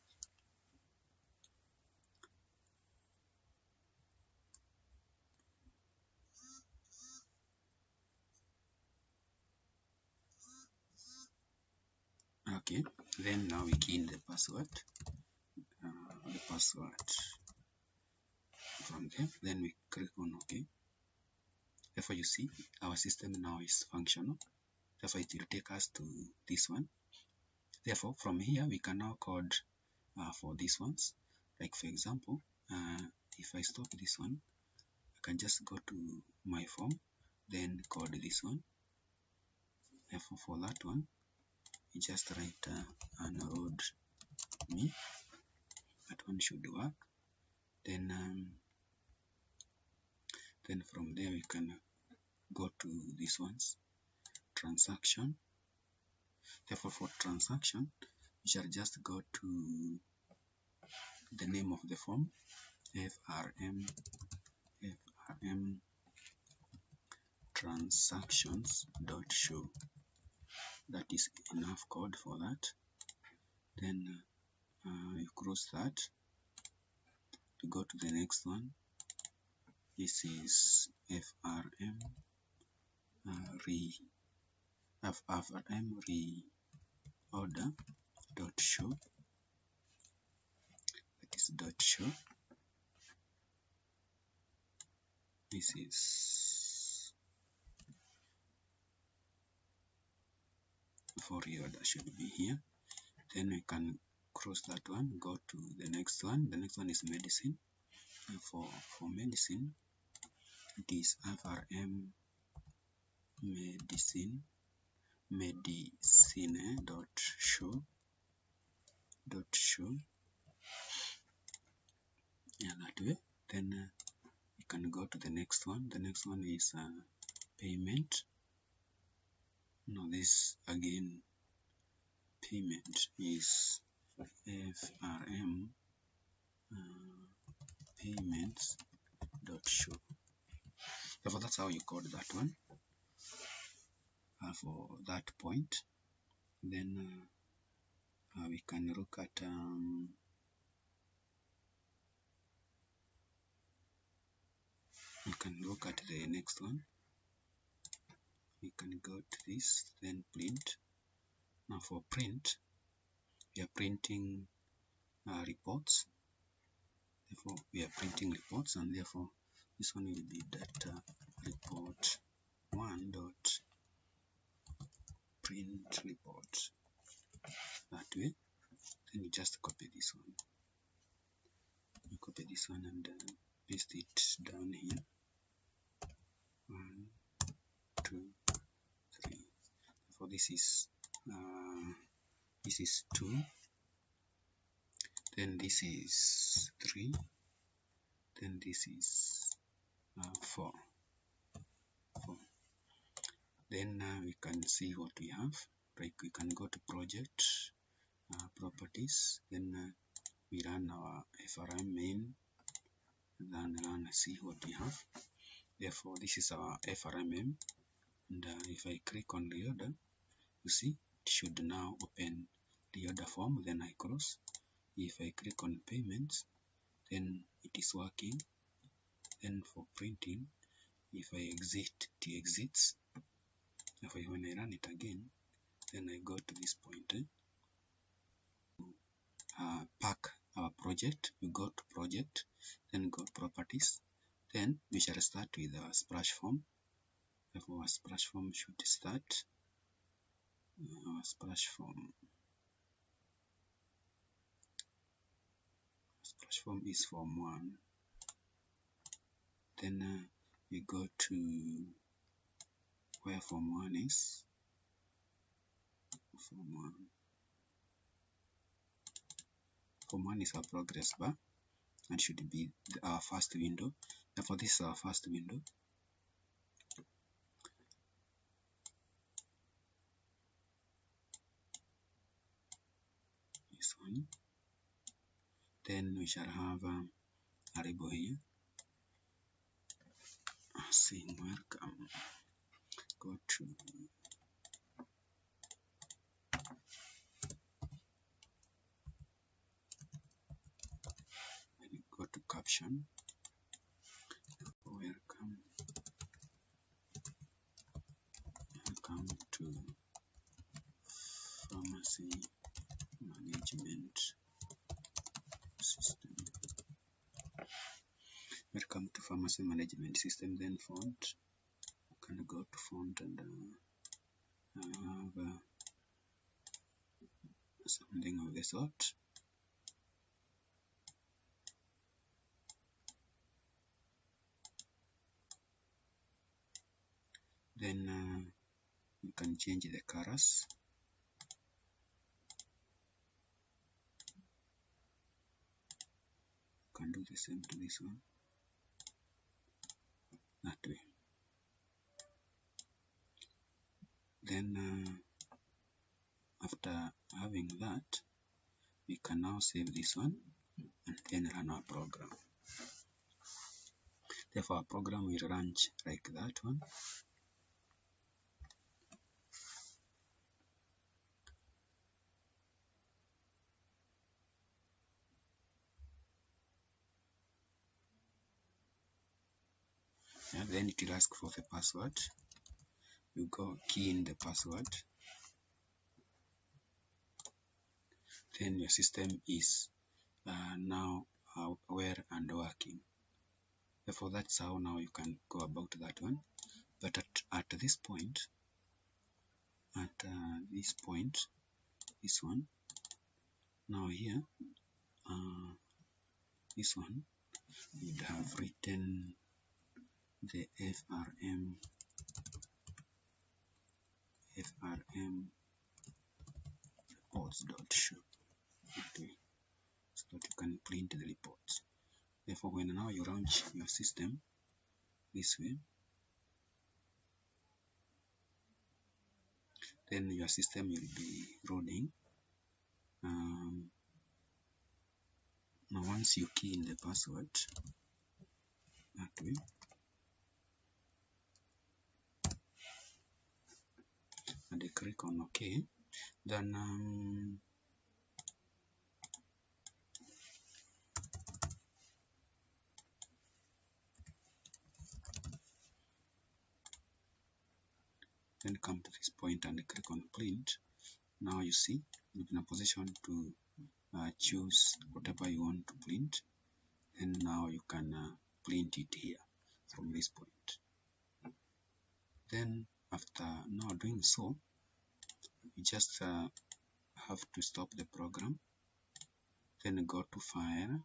Okay, then now we key in the password from there, then we click on OK. Therefore you see our system now is functional. Therefore it will take us to this one. Therefore from here we can now code for these ones. Like for example, if I stop this one, I can just go to my form, then code this one. Therefore for that one, you just write unload me. That one should work. Then from there we can go to these ones, transaction. Therefore for transaction, we shall just go to the name of the form, frm transactions.show. That is enough code for that. Then you cross that to go to the next one. This is frm reorder.show. That is .show. This is for reorder, should be here. Then we can cross that one, go to the next one. The next one is medicine. And for medicine, it is frm medicine.show. Yeah, that way. Then we can go to the next one. The next one is payment. Now this again, payment is frm payments.show. Therefore that's how you code that one for that point. Then we can look at the next one. We can go to this, then print. Now for print, we are printing reports. Therefore we are printing reports, and therefore this one will be data report 1 dot print report. That way. Then you just copy this one. You copy this one and paste it down here. 1, 2, 3. For this is 2. Then this is 3. Then this is 4. Then we can see what we have. Like we can go to project properties. Then we run our frm main. Then run see what we have. Therefore this is our frm, and if I click on reorder, you see it should now open the order form. Then I close. If I click on payments, then it is working. Then for printing, if I exit, it exits. If when I run it again, then I go to this point, pack our project. We go to project, then go properties. Then we shall start with our splash form. Therefore our splash form should start. Our splash form is form 1. Then we go to where form 1 is. Form 1 is our progress bar and should be our first window. Therefore this is our first window. This one. Then we shall have a label here saying welcome. go to caption. Welcome to pharmacy management system. Welcome to pharmacy management system. Then font, you can go to font and have something of the sort. Then you can change the colors. You can do the same to this one, that way. Then after having that, we can now save this one and then run our program. Therefore, our program will run like that one. And then it will ask for the password. You go key in the password. Then your system is now aware and working. Therefore, that's how now you can go about that one. But at this point, this one, now here, this one would have written the FRM reports.show, okay, so that you can print the reports. Therefore, when now you launch your system this way, then your system will be running. Now once you key in the password, that way, and you click on OK, then come to this point and click on print. Now you see you're in a position to choose whatever you want to print, and now you can print it here from this point. Then after now doing so, you just have to stop the program, then go to file,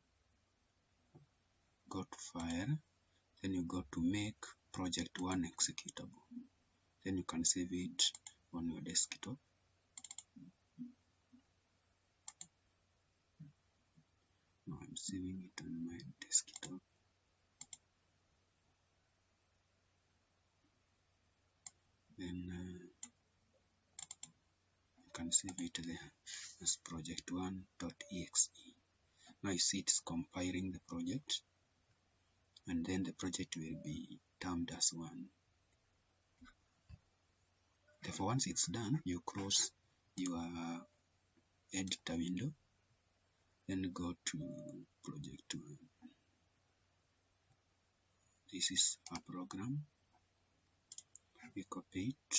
then you go to make project 1 executable, then you can save it on your desktop. Now I'm saving it on my desktop. Then you can save it there as project1.exe. Now you see it's compiling the project, and then the project will be termed as 1. Therefore, once it's done, you close your editor window, then go to project 1. This is our program. We copy it,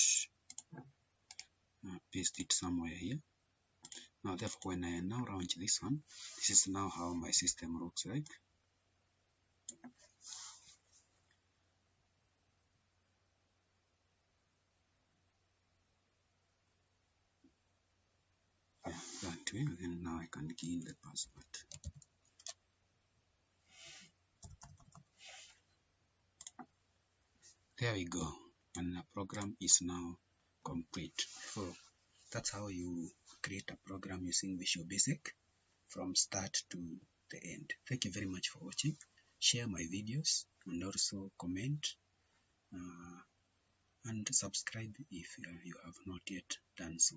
paste it somewhere here. Now, therefore, when I now launch this one, this is now how my system looks like. That way, and now I can key in the password. There we go, and the program is now complete. So that's how you create a program using Visual Basic from start to the end. Thank you very much for watching. Share my videos and also comment and subscribe if you have not yet done so.